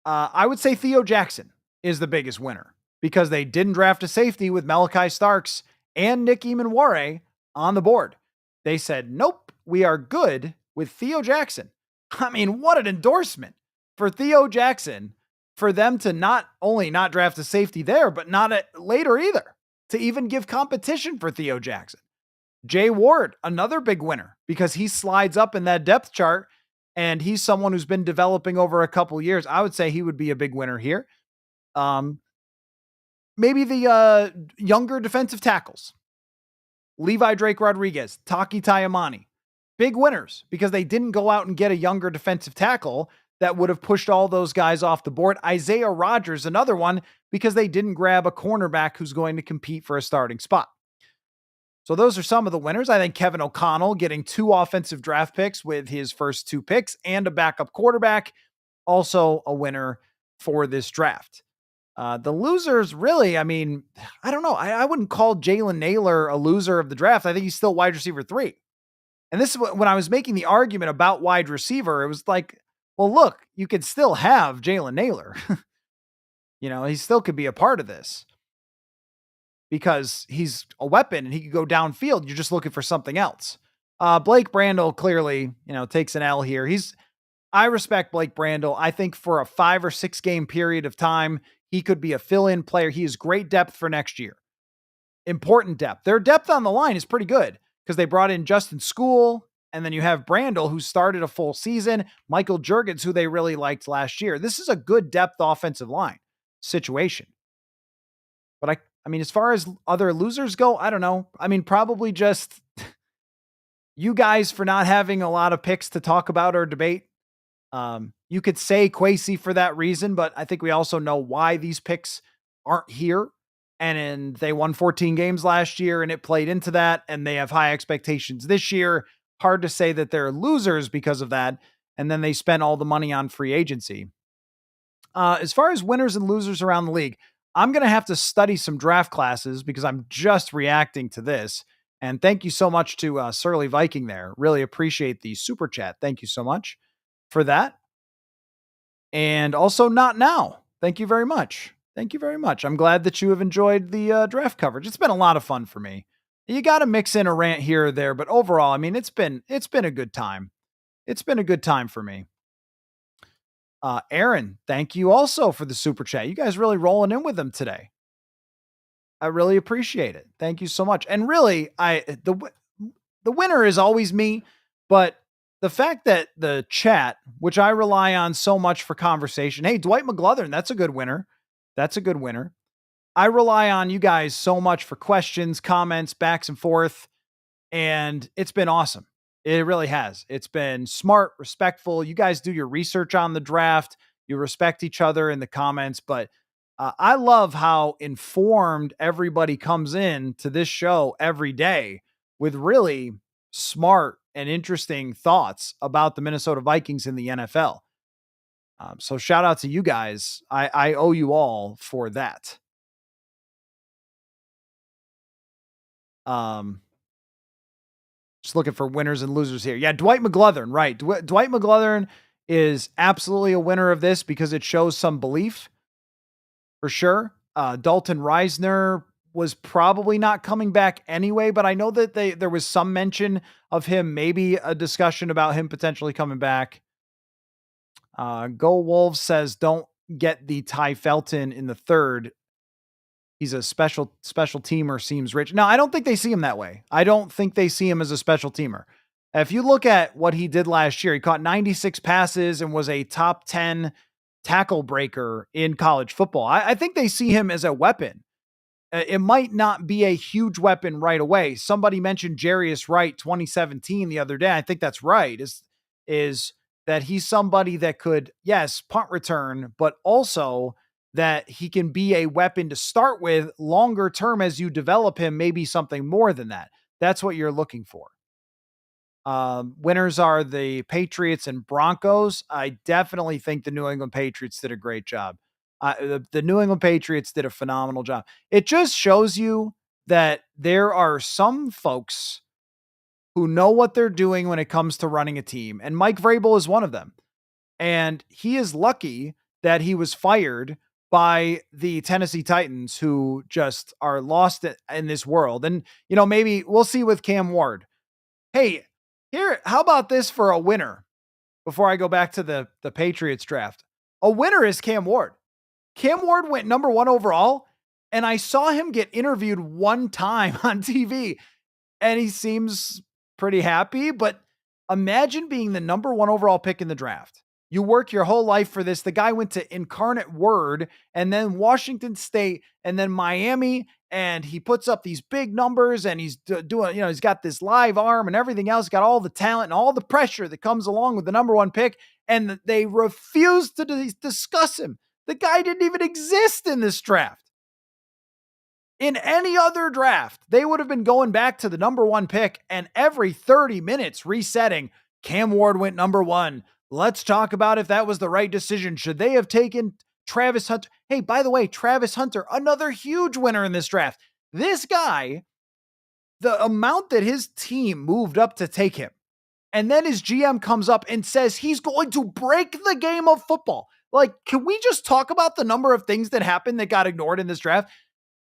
I would say Theo Jackson is the biggest winner because they didn't draft a safety with Malachi Starks and Nick Emanware on the board. They said, nope, we are good with Theo Jackson. I mean, what an endorsement for Theo Jackson for them to not only not draft a safety there, but not later either, to even give competition for Theo Jackson. Jay Ward, another big winner because he slides up in that depth chart and he's someone who's been developing over a couple years. I would say he would be a big winner here. maybe the younger defensive tackles, Levi Drake Rodriguez, Taki Taimani, big winners because they didn't go out and get a younger defensive tackle that would have pushed all those guys off the board. Isaiah Rodgers, another one, because they didn't grab a cornerback who's going to compete for a starting spot. So those are some of the winners. I think Kevin O'Connell getting 2 offensive draft picks with his first 2 picks and a backup quarterback, also a winner for this draft. The losers, really, I mean, I don't know. I wouldn't call Jalen Naylor a loser of the draft. I think he's still wide receiver 3. And this is when I was making the argument about wide receiver, it was like, well, look, you could still have Jalen Naylor. He still could be a part of this because he's a weapon and he could go downfield. You're just looking for something else. Blake Brandel clearly, takes an L here. I respect Blake Brandel. I think for a 5 or 6 game period of time, he could be a fill-in player. He is great depth for next year. Important depth. Their depth on the line is pretty good because they brought in Justin Skol, and then you have Brandel, who started a full season, Michael Jurgens, who they really liked last year. This is a good depth offensive line situation. But I mean, as far as other losers go, I don't know. I mean, probably just you guys for not having a lot of picks to talk about or debate. You could say Kwesi for that reason, but I think we also know why these picks aren't here. And they won 14 games last year and it played into that. And they have high expectations this year. Hard to say that they're losers because of that. And then they spent all the money on free agency. As far as winners and losers around the league, I'm going to have to study some draft classes because I'm just reacting to this. And thank you so much to Surly Viking there. Really appreciate the super chat. Thank you so much for that. And also Not Now. Thank you very much. Thank you very much. I'm glad that you have enjoyed the draft coverage. It's been a lot of fun for me. You got to mix in a rant here or there, but overall, I mean, it's been a good time. It's been a good time for me. Aaron, thank you also for the super chat. You guys really rolling in with them today. I really appreciate it. Thank you so much. And really, the winner is always me, but the fact that the chat, which I rely on so much for conversation. Hey, Dwight McGlothern, that's a good winner. That's a good winner. I rely on you guys so much for questions, comments, backs and forth, and it's been awesome. It really has. It's been smart, respectful. You guys do your research on the draft. You respect each other in the comments, but I love how informed everybody comes in to this show every day with really smart and interesting thoughts about the Minnesota Vikings in the NFL. So shout out to you guys. I owe you all for that. Just looking for winners and losers here. Yeah, Dwight McGlothern, right. Dwight McGlothern is absolutely a winner of this because it shows some belief for sure. Dalton Reisner was probably not coming back anyway, but I know that there was some mention of him, maybe a discussion about him potentially coming back. Go Wolves says, don't get the Ty Felton in the third. He's a special teamer, seems rich. No, I don't think they see him that way. I don't think they see him as a special teamer. If you look at what he did last year, he caught 96 passes and was a top 10 tackle breaker in college football. I think they see him as a weapon. It might not be a huge weapon right away. Somebody mentioned Jarius Wright 2017 the other day. I think that's right. Is that he's somebody that could, yes, punt return, but also that he can be a weapon to start with longer term as you develop him, maybe something more than that. That's what you're looking for. Winners are the Patriots and Broncos. I definitely think the New England Patriots did a great job. The New England Patriots did a phenomenal job. It just shows you that there are some folks who know what they're doing when it comes to running a team. And Mike Vrabel is one of them. And he is lucky that he was fired by the Tennessee Titans, who just are lost in this world. And, maybe we'll see with Cam Ward. Hey, here, how about this for a winner? Before I go back to the Patriots draft, a winner is Cam Ward. Cam Ward went number 1 overall, and I saw him get interviewed one time on TV, and he seems pretty happy. But imagine being the number 1 overall pick in the draft. You work your whole life for this. The guy went to Incarnate Word and then Washington State and then Miami, and he puts up these big numbers and he's doing, he's got this live arm and everything else, got all the talent and all the pressure that comes along with the number one pick. And they refuse to discuss him. The guy didn't even exist in this draft. In any other draft, they would have been going back to the number one pick and every 30 minutes resetting. Cam Ward went number one. Let's talk about if that was the right decision. Should they have taken Travis Hunter? Hey, by the way, Travis Hunter, another huge winner in this draft. This guy, the amount that his team moved up to take him, and then his GM comes up and says he's going to break the game of football. Like, can we just talk about the number of things that happened that got ignored in this draft?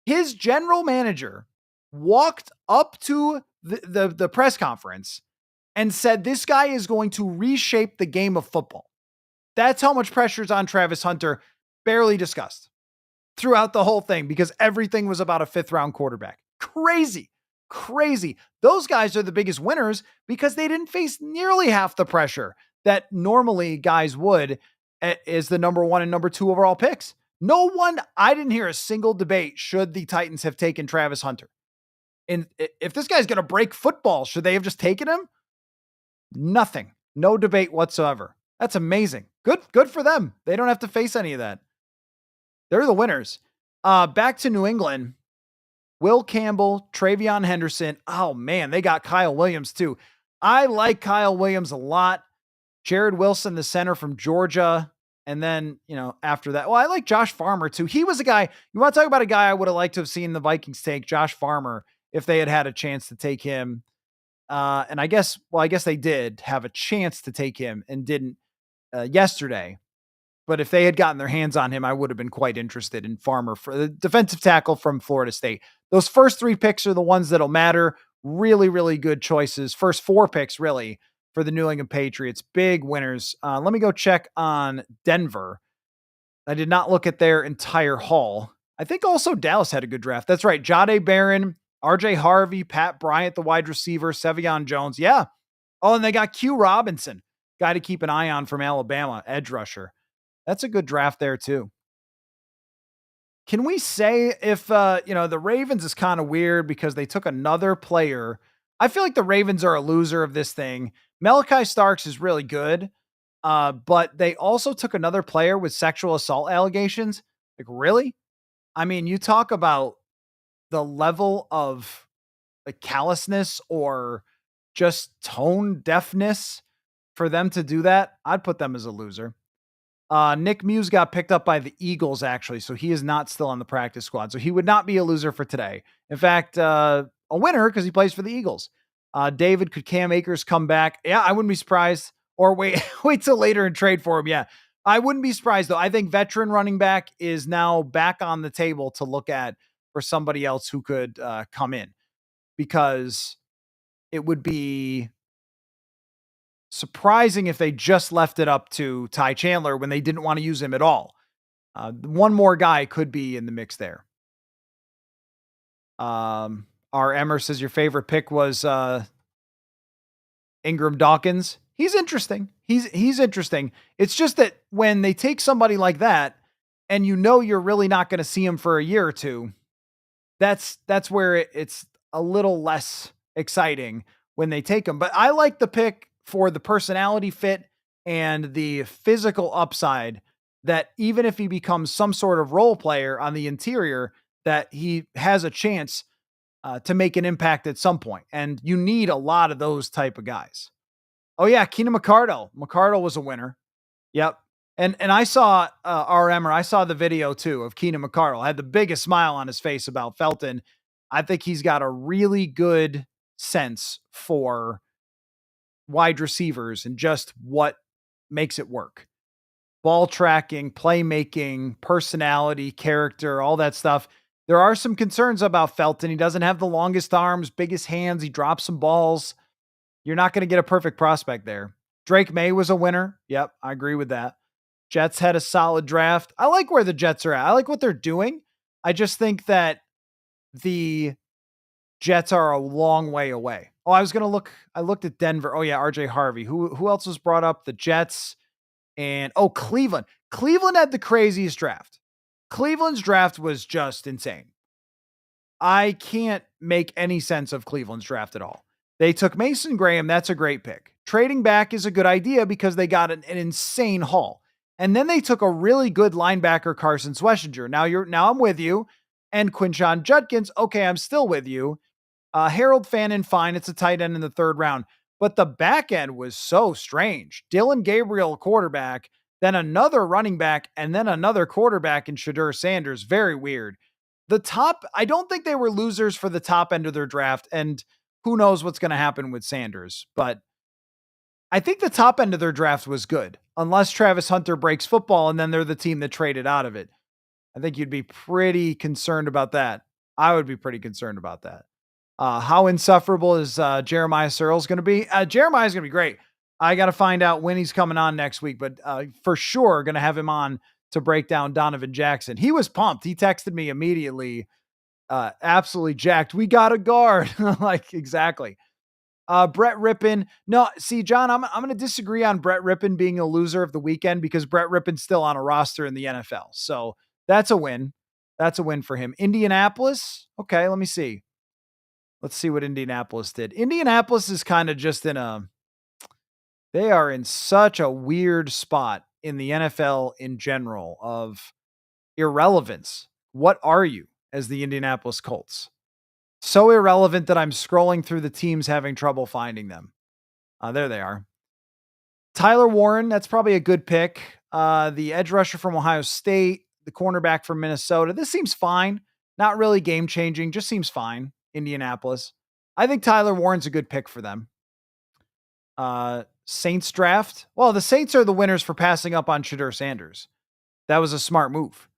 His general manager walked up to the press conference and said, this guy is going to reshape the game of football. That's how much pressure's on Travis Hunter, barely discussed throughout the whole thing because everything was about a 5th round quarterback. Crazy. Those guys are the biggest winners because they didn't face nearly half the pressure that normally guys would as the number 1 and number 2 overall picks. I didn't hear a single debate should the Titans have taken Travis Hunter. And if this guy's going to break football, should they have just taken him? Nothing. No debate whatsoever. That's amazing. Good for them. They don't have to face any of that. They're the winners. Back to New England. Will Campbell, Travion Henderson. Oh man, they got Kyle Williams too. I like Kyle Williams a lot. Jared Wilson, the center from Georgia. And then, after that, I like Josh Farmer too. He was a guy, you want to talk about a guy I would have liked to have seen the Vikings take, Josh Farmer, if they had a chance to take him. And I guess they did have a chance to take him and didn't yesterday. But if they had gotten their hands on him, I would have been quite interested in Farmer for the defensive tackle from Florida State. Those first 3 picks are the ones that'll matter. Really, really good choices. First 4 picks, really, for the New England Patriots. Big winners. Let me go check on Denver. I did not look at their entire haul. I think also Dallas had a good draft. That's right. Jahdae Barron, RJ Harvey, Pat Bryant, the wide receiver, Sevion Jones. Yeah. Oh, and they got Q Robinson, guy to keep an eye on from Alabama, edge rusher. That's a good draft there too. Can we say if, the Ravens is kind of weird because they took another player. I feel like the Ravens are a loser of this thing. Malachi Starks is really good. But they also took another player with sexual assault allegations. Like, really? I mean, you talk about the level of like callousness or just tone deafness for them to do that. I'd put them as a loser. Nick Muse got picked up by the Eagles, actually, so he is not still on the practice squad. So he would not be a loser for today. In fact, a winner because he plays for the Eagles. David, could Cam Akers come back? Yeah, I wouldn't be surprised. Or wait till later and trade for him. Yeah, I wouldn't be surprised, though. I think veteran running back is now back on the table to look at for somebody else who could come in, because it would be surprising if they just left it up to Ty Chandler when they didn't want to use him at all. One more guy could be in the mix there. R. Emmer says your favorite pick was Ingram Dawkins. He's interesting. He's interesting. It's just that when they take somebody like that and you're really not going to see him for a year or two, that's where it's a little less exciting when they take him. But I like the pick for the personality fit and the physical upside, that even if he becomes some sort of role player on the interior, that he has a chance to make an impact at some point. And you need a lot of those type of guys. Oh yeah, Keenan McCardle. McCardle was a winner. Yep. And I saw RM, or I saw the video too of Keenan McCardle. I had the biggest smile on his face about Felton. I think he's got a really good sense for wide receivers and just what makes it work. Ball tracking, playmaking, personality, character, all that stuff. There are some concerns about Felton. He doesn't have the longest arms, biggest hands. He drops some balls. You're not going to get a perfect prospect there. Drake May was a winner. Yep, I agree with that. Jets had a solid draft. I like where the Jets are at. I like what they're doing. I just think that the Jets are a long way away. Oh, I looked at Denver. Oh yeah, RJ Harvey. Who else was brought up? The Jets. And Cleveland. Cleveland had the craziest draft. Cleveland's draft was just insane. I can't make any sense of Cleveland's draft at all. They took Mason Graham. That's a great pick. Trading back is a good idea because they got an insane haul. And then they took a really good linebacker, Carson Schwessinger. Now I'm with you. And Quinshon Judkins. Okay, I'm still with you. Harold Fannin, fine. It's a tight end in the third round. But the back end was so strange. Dylan Gabriel, quarterback, then another running back, and then another quarterback in Shedeur Sanders. Very weird. The top, I don't think they were losers for the top end of their draft. And who knows what's going to happen with Sanders. But I think the top end of their draft was good, unless Travis Hunter breaks football and then they're the team that traded out of it. I think you'd be pretty concerned about that. I would be pretty concerned about that. How insufferable is Jeremiah Searles going to be? Jeremiah's going to be great. I got to find out when he's coming on next week, but for sure going to have him on to break down Donovan Jackson. He was pumped. He texted me immediately, absolutely jacked. We got a guard. Like, exactly. Brett Rippon. No, see, John, I'm going to disagree on Brett Rippon being a loser of the weekend because Brett Rippon's still on a roster in the NFL. So that's a win. That's a win for him. Indianapolis. Okay, let me see. Let's see what Indianapolis did. Indianapolis is kind of just they are in such a weird spot in the NFL in general of irrelevance. What are you as the Indianapolis Colts? So irrelevant that I'm scrolling through the teams having trouble finding them. There they are. Tyler Warren, that's probably a good pick. The edge rusher from Ohio State, the cornerback from Minnesota. This seems fine. Not really game changing, just seems fine. Indianapolis. I think Tyler Warren's a good pick for them. Saints draft. Well, the Saints are the winners for passing up on Shedeur Sanders. That was a smart move.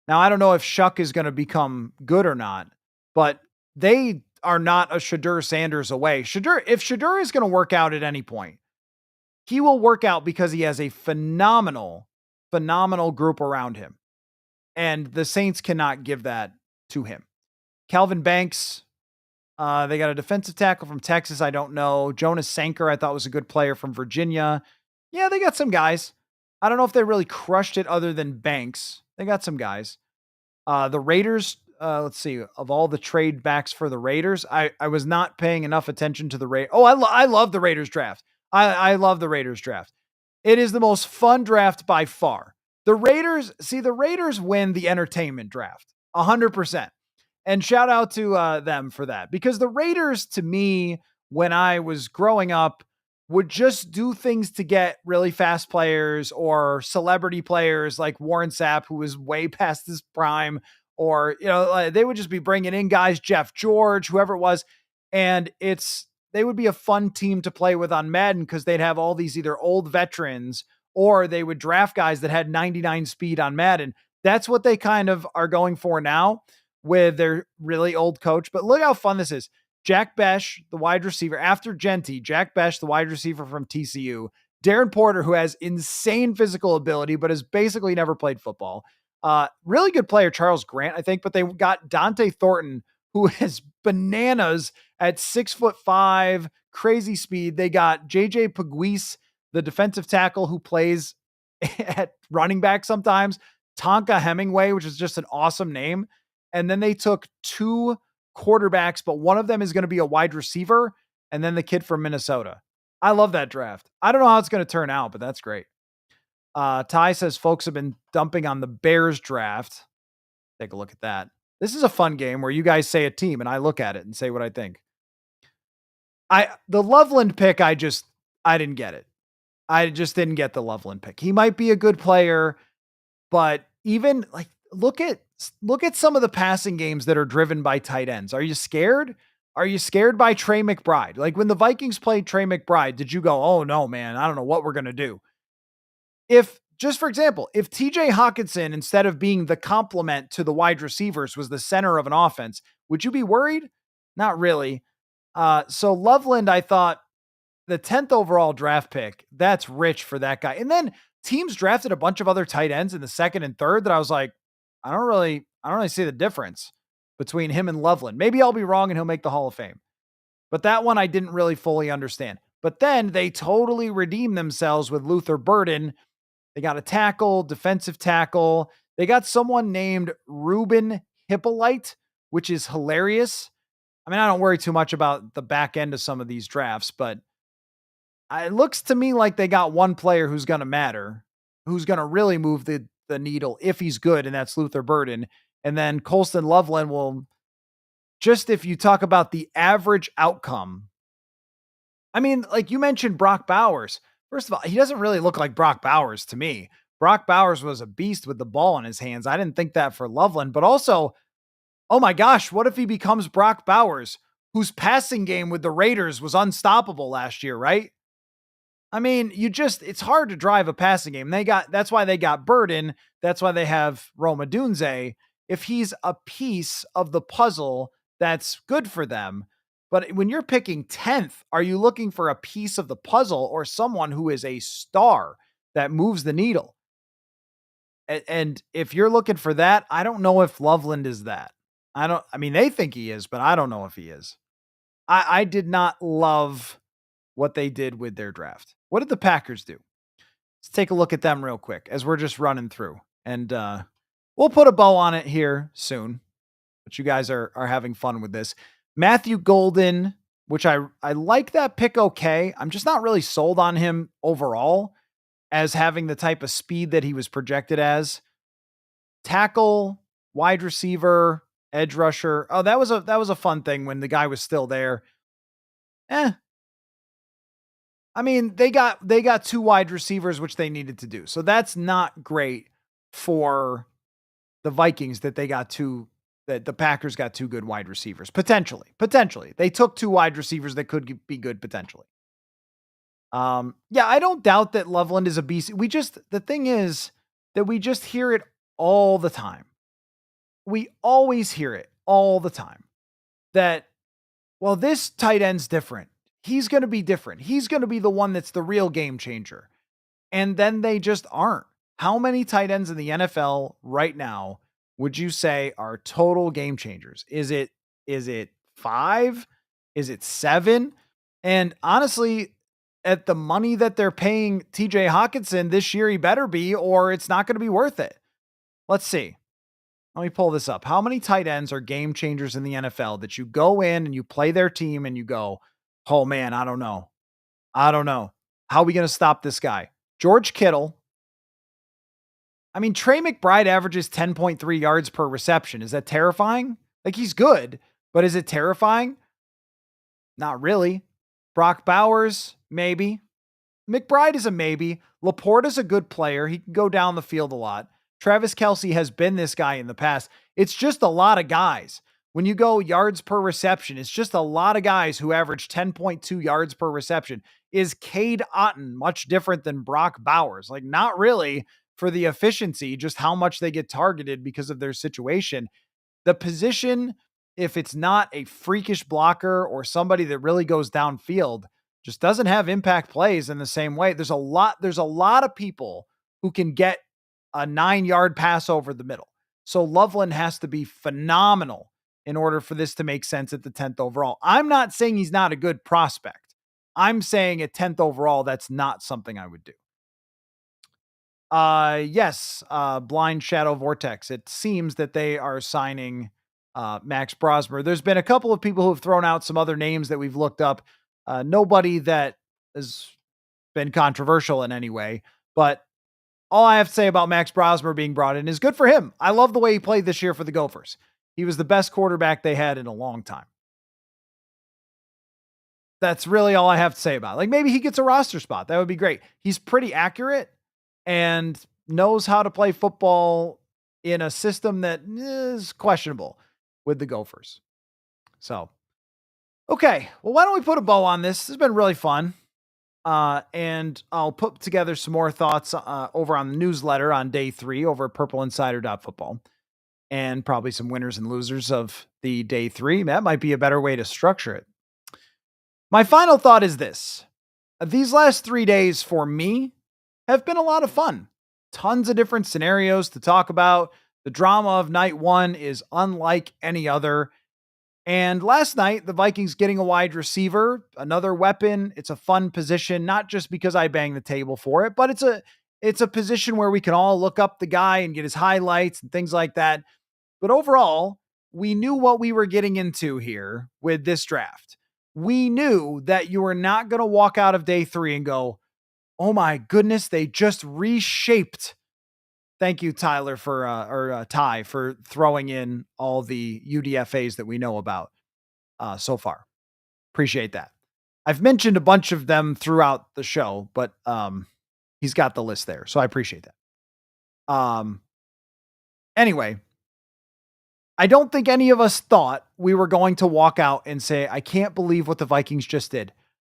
Now, I don't know if Shuck is going to become good or not, but they are not a Shedeur Sanders away. If Shedeur is going to work out at any point, he will work out because he has a phenomenal group around him. And the Saints cannot give that to him. Calvin Banks, they got a defensive tackle from Texas. I don't know. Jonas Sanker, I thought was a good player from Virginia. Yeah, they got some guys. I don't know if they really crushed it other than Banks. They got some guys. The Raiders, let's see, of all the trade backs for the Raiders, I was not paying enough attention to the Raiders. Oh, I love the Raiders draft. I love the Raiders draft. It is the most fun draft by far. The Raiders win the entertainment draft 100%. And shout out to them for that, because the Raiders, to me, when I was growing up, would just do things to get really fast players or celebrity players like Warren Sapp, who was way past his prime, or, they would just be bringing in guys, Jeff George, whoever it was. And they would be a fun team to play with on Madden because they'd have all these either old veterans or they would draft guys that had 99 speed on Madden. That's what they kind of are going for now with their really old coach. But look how fun this is. Jack Besh, the wide receiver, after Genty, Jack Besh, the wide receiver from TCU, Darren Porter, who has insane physical ability, but has basically never played football. Really good player, Charles Grant, I think, but they got Dante Thornton, who is bananas at 6'5", crazy speed. They got JJ Pegues, the defensive tackle who plays at running back sometimes, Tonka Hemingway, which is just an awesome name. And then they took two quarterbacks, but one of them is going to be a wide receiver, and then the kid from Minnesota. I love that draft. I don't know how it's going to turn out, but that's great. Ty says folks have been dumping on the Bears draft. Take a look at that. This is a fun game where you guys say a team and I look at it and say what I think. The Loveland pick, I didn't get it. I just didn't get the Loveland pick. He might be a good player, but even like, look at some of the passing games that are driven by tight ends. Are you scared? Are you scared by Trey McBride? Like when the Vikings played Trey McBride, did you go, oh no, man, I don't know what we're going to do? Just for example, if TJ Hawkinson, instead of being the complement to the wide receivers, was the center of an offense, would you be worried? Not really. So Loveland, I thought the 10th overall draft pick, that's rich for that guy. And then teams drafted a bunch of other tight ends in the second and third that I was like, I don't really see the difference between him and Loveland. Maybe I'll be wrong and he'll make the Hall of Fame. But that one I didn't really fully understand. But then they totally redeemed themselves with Luther Burden. They got a tackle, defensive tackle. They got someone named Ruben Hippolyte, which is hilarious. I mean, I don't worry too much about the back end of some of these drafts, but it looks to me like they got one player who's going to matter, who's going to really move the needle if he's good, and that's Luther Burden. And then Colston Loveland will just, if you talk about the average outcome, I mean, like you mentioned Brock Bowers. First of all, he doesn't really look like Brock Bowers to me. Brock Bowers was a beast with the ball in his hands. I didn't think that for Loveland, but also, oh my gosh, what if he becomes Brock Bowers, whose passing game with the Raiders was unstoppable last year, right? I mean, it's hard to drive a passing game. That's why they got Burden. That's why they have Roma Dunze. If he's a piece of the puzzle, that's good for them. But when you're picking 10th, are you looking for a piece of the puzzle or someone who is a star that moves the needle? And if you're looking for that, I don't know if Loveland is that. I mean, they think he is, but I don't know if he is. I did not love what they did with their draft. What did the Packers do? Let's take a look at them real quick as we're just running through. And we'll put a bow on it here soon. But you guys are having fun with this. Matthew Golden, which I like that pick okay. I'm just not really sold on him overall as having the type of speed that he was projected as. Tackle, wide receiver, edge rusher. Oh, that was a fun thing when the guy was still there. I mean, they got two wide receivers, which they needed to do. So that's not great for the Vikings that the Packers got two good wide receivers. Potentially. They took two wide receivers that could be good potentially. Yeah, I don't doubt that Loveland is a beast. The thing is that we just hear it all the time. We always hear it all the time that, well, this tight end's different. He's going to be different. He's going to be the one that's the real game changer. And then they just aren't. How many tight ends in the NFL right now would you say are total game changers? Is it 5? Is it 7? And honestly, at the money that they're paying TJ Hawkinson this year, he better be, or it's not going to be worth it. Let's see. Let me pull this up. How many tight ends are game changers in the NFL that you go in and you play their team and you go, oh man, I don't know. How are we going to stop this guy? George Kittle. I mean, Trey McBride averages 10.3 yards per reception. Is that terrifying? Like, he's good, but is it terrifying? Not really. Brock Bowers, maybe. McBride is a maybe. Laporta's a good player. He can go down the field a lot. Travis Kelce has been this guy in the past. It's just a lot of guys. When you go yards per reception, it's just a lot of guys who average 10.2 yards per reception. Is Cade Otton much different than Brock Bowers? Like, not really for the efficiency, just how much they get targeted because of their situation. The position, if it's not a freakish blocker or somebody that really goes downfield, just doesn't have impact plays in the same way. There's a lot of people who can get a 9-yard pass over the middle. So Loveland has to be phenomenal in order for this to make sense at the 10th overall. I'm not saying he's not a good prospect. I'm saying at 10th overall, that's not something I would do. Yes, Blind Shadow Vortex. It seems that they are signing Max Brosmer. There's been a couple of people who have thrown out some other names that we've looked up. Nobody that has been controversial in any way, but all I have to say about Max Brosmer being brought in is good for him. I love the way he played this year for the Gophers. He was the best quarterback they had in a long time. That's really all I have to say about it. Like, maybe he gets a roster spot. That would be great. He's pretty accurate and knows how to play football in a system that is questionable with the Gophers. So, okay. Well, why don't we put a bow on this? This has been really fun. And I'll put together some more thoughts over on the newsletter on day 3 over at purpleinsider.football, and probably some winners and losers of the day 3. That might be a better way to structure it. My final thought is this. These last 3 days for me have been a lot of fun. Tons of different scenarios to talk about. The drama of night 1 is unlike any other. And last night, the Vikings getting a wide receiver, another weapon. It's a fun position, not just because I bang the table for it, but It's a position where we can all look up the guy and get his highlights and things like that. But overall, we knew what we were getting into here with this draft. We knew that you were not going to walk out of day 3 and go, oh my goodness, they just reshaped. Thank you, Tyler, or Ty, for throwing in all the UDFAs that we know about so far. Appreciate that. I've mentioned a bunch of them throughout the show, but he's got the list there, so I appreciate that. Anyway, I don't think any of us thought we were going to walk out and say, I can't believe what the Vikings just did.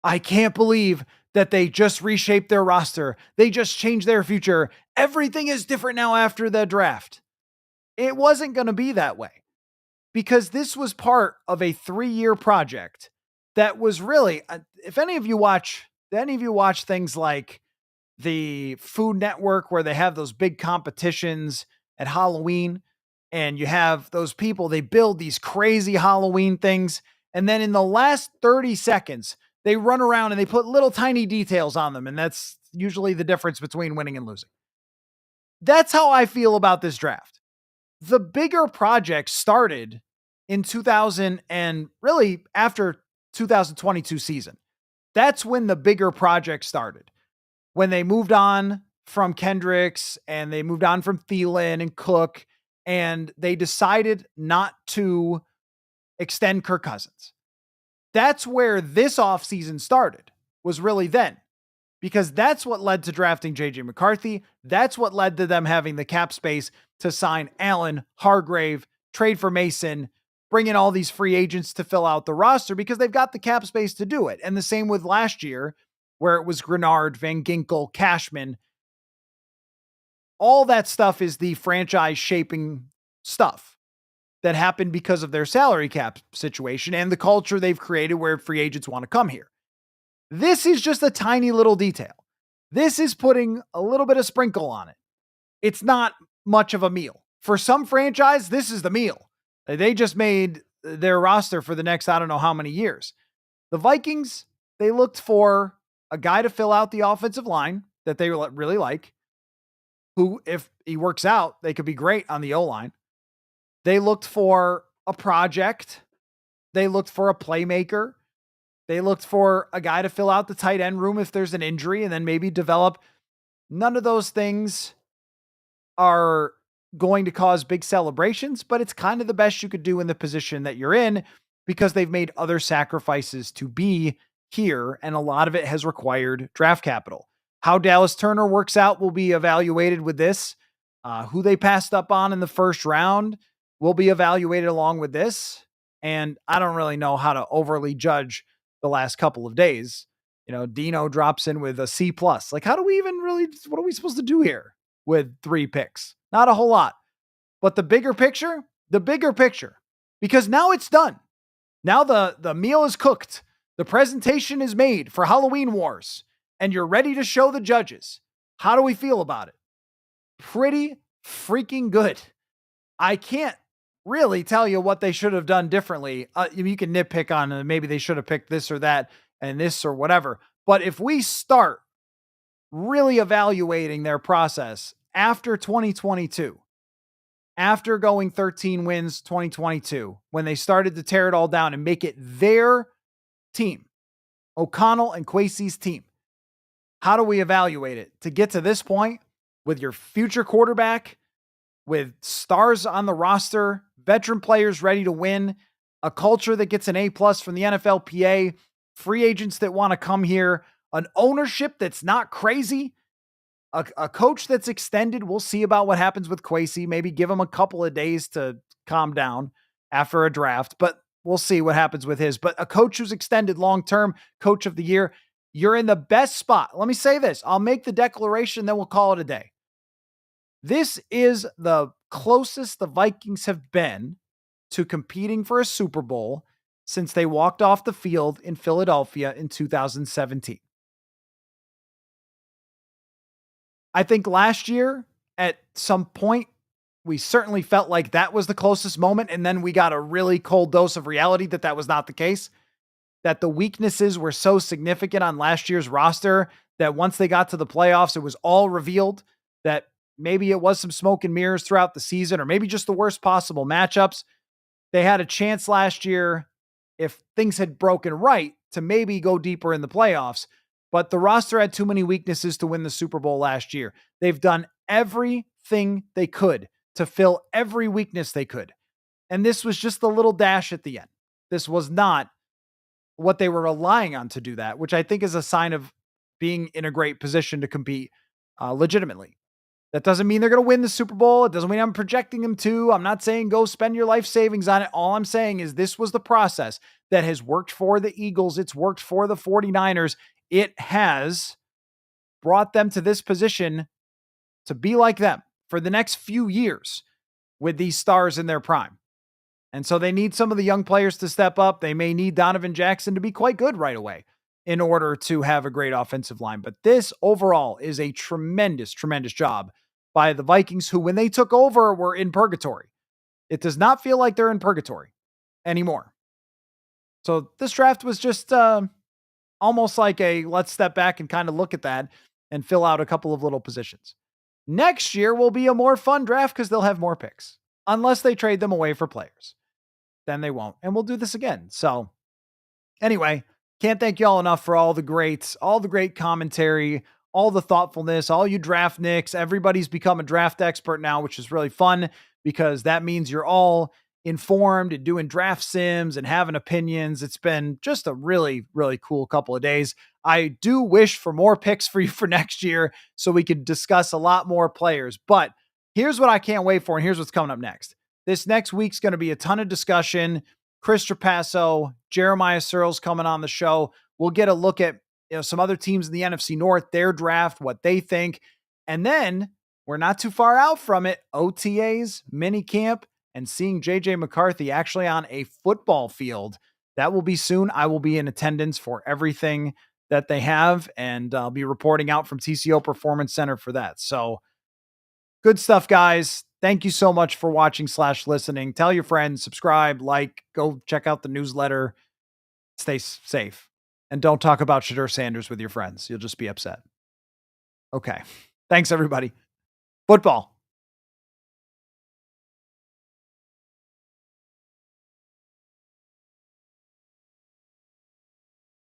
I can't believe that they just reshaped their roster. They just changed their future. Everything is different now after the draft. It wasn't going to be that way because this was part of a 3-year project that was really, if any of you watch things like the Food Network where they have those big competitions at Halloween, and you have those people, they build these crazy Halloween things. And then in the last 30 seconds, they run around and they put little tiny details on them. And that's usually the difference between winning and losing. That's how I feel about this draft. The bigger project started in 2000 and really after 2022 season. That's when the bigger project started. When they moved on from Kendricks and they moved on from Thielen and Cook, and they decided not to extend Kirk Cousins. That's where this offseason started, was really then, because that's what led to drafting JJ McCarthy. That's what led to them having the cap space to sign Allen, Hargrave, trade for Mason, bring in all these free agents to fill out the roster because they've got the cap space to do it. And the same with last year, where it was Grenard, Van Ginkel, Cashman. All that stuff is the franchise shaping stuff that happened because of their salary cap situation and the culture they've created where free agents want to come here. This is just a tiny little detail. This is putting a little bit of sprinkle on it. It's not much of a meal. For some franchise, this is the meal. They just made their roster for the next, I don't know how many years. The Vikings, they looked for a guy to fill out the offensive line that they really like, who, if he works out, they could be great on the O-line. They looked for a project. They looked for a playmaker. They looked for a guy to fill out the tight end room if there's an injury and then maybe develop. None of those things are going to cause big celebrations, but it's kind of the best you could do in the position that you're in because they've made other sacrifices to be here, and a lot of it has required draft capital. How Dallas Turner works out will be evaluated with this. Who they passed up on in the first round will be evaluated along with this. And I don't really know how to overly judge the last couple of days. You know, Dino drops in with a C+. Like, how do we even really, what are we supposed to do here with 3 picks? Not a whole lot. But the bigger picture, because now it's done. Now the meal is cooked. The presentation is made for Halloween Wars, and you're ready to show the judges. How do we feel about it? Pretty freaking good. I can't really tell you what they should have done differently. You can nitpick on maybe they should have picked this or that and this or whatever. But if we start really evaluating their process after 2022, after going 13 wins 2022, when they started to tear it all down and make it their team, O'Connell and Kwesi's team, how do we evaluate it to get to this point with your future quarterback, with stars on the roster, veteran players ready to win, a culture that gets an A+ from the NFLPA, free agents that want to come here, an ownership that's not crazy, a coach that's extended. We'll see about what happens with Kwesi. Maybe give him a couple of days to calm down after a draft, but we'll see what happens with his. But a coach who's extended long-term, coach of the year, you're in the best spot. Let me say this. I'll make the declaration, then we'll call it a day. This is the closest the Vikings have been to competing for a Super Bowl since they walked off the field in Philadelphia in 2017. I think last year, at some point, we certainly felt like that was the closest moment, and then we got a really cold dose of reality that was not the case, that the weaknesses were so significant on last year's roster that once they got to the playoffs, it was all revealed that maybe it was some smoke and mirrors throughout the season, or maybe just the worst possible matchups. They had a chance last year, if things had broken right, to maybe go deeper in the playoffs. But the roster had too many weaknesses to win the Super Bowl last year. They've done everything they could to fill every weakness they could. And this was just the little dash at the end. This was not what they were relying on to do that, which I think is a sign of being in a great position to compete legitimately. That doesn't mean they're going to win the Super Bowl. It doesn't mean I'm projecting them to. I'm not saying go spend your life savings on it. All I'm saying is this was the process that has worked for the Eagles. It's worked for the 49ers. It has brought them to this position to be like them for the next few years with these stars in their prime. And so they need some of the young players to step up. They may need Donovan Jackson to be quite good right away in order to have a great offensive line. But this overall is a tremendous, tremendous job by the Vikings, who, when they took over, were in purgatory. It does not feel like they're in purgatory anymore. So this draft was just almost like a let's step back and kind of look at that and fill out a couple of little positions. Next year will be a more fun draft because they'll have more picks, unless they trade them away for players. Then they won't. And we'll do this again. So anyway, can't thank y'all enough for all the great commentary, all the thoughtfulness, all you draft nicks. Everybody's become a draft expert now, which is really fun because that means you're all informed and doing draft sims and having opinions. It's been just a really, really cool couple of days. I do wish for more picks for you for next year so we could discuss a lot more players. But here's what I can't wait for, and here's what's coming up next. This next week's going to be a ton of discussion. Chris Trapasso, Jeremiah Searles coming on the show. We'll get a look at some other teams in the NFC North, their draft, what they think. And then we're not too far out from it. OTAs, mini camp, and seeing JJ McCarthy actually on a football field. That will be soon. I will be in attendance for everything that they have, and I'll be reporting out from TCO Performance Center for that. So good stuff, guys. Thank you so much for watching / listening. Tell your friends, subscribe, like, go check out the newsletter. Stay safe. And don't talk about Shadur Sanders with your friends. You'll just be upset. Okay. Thanks, everybody. Football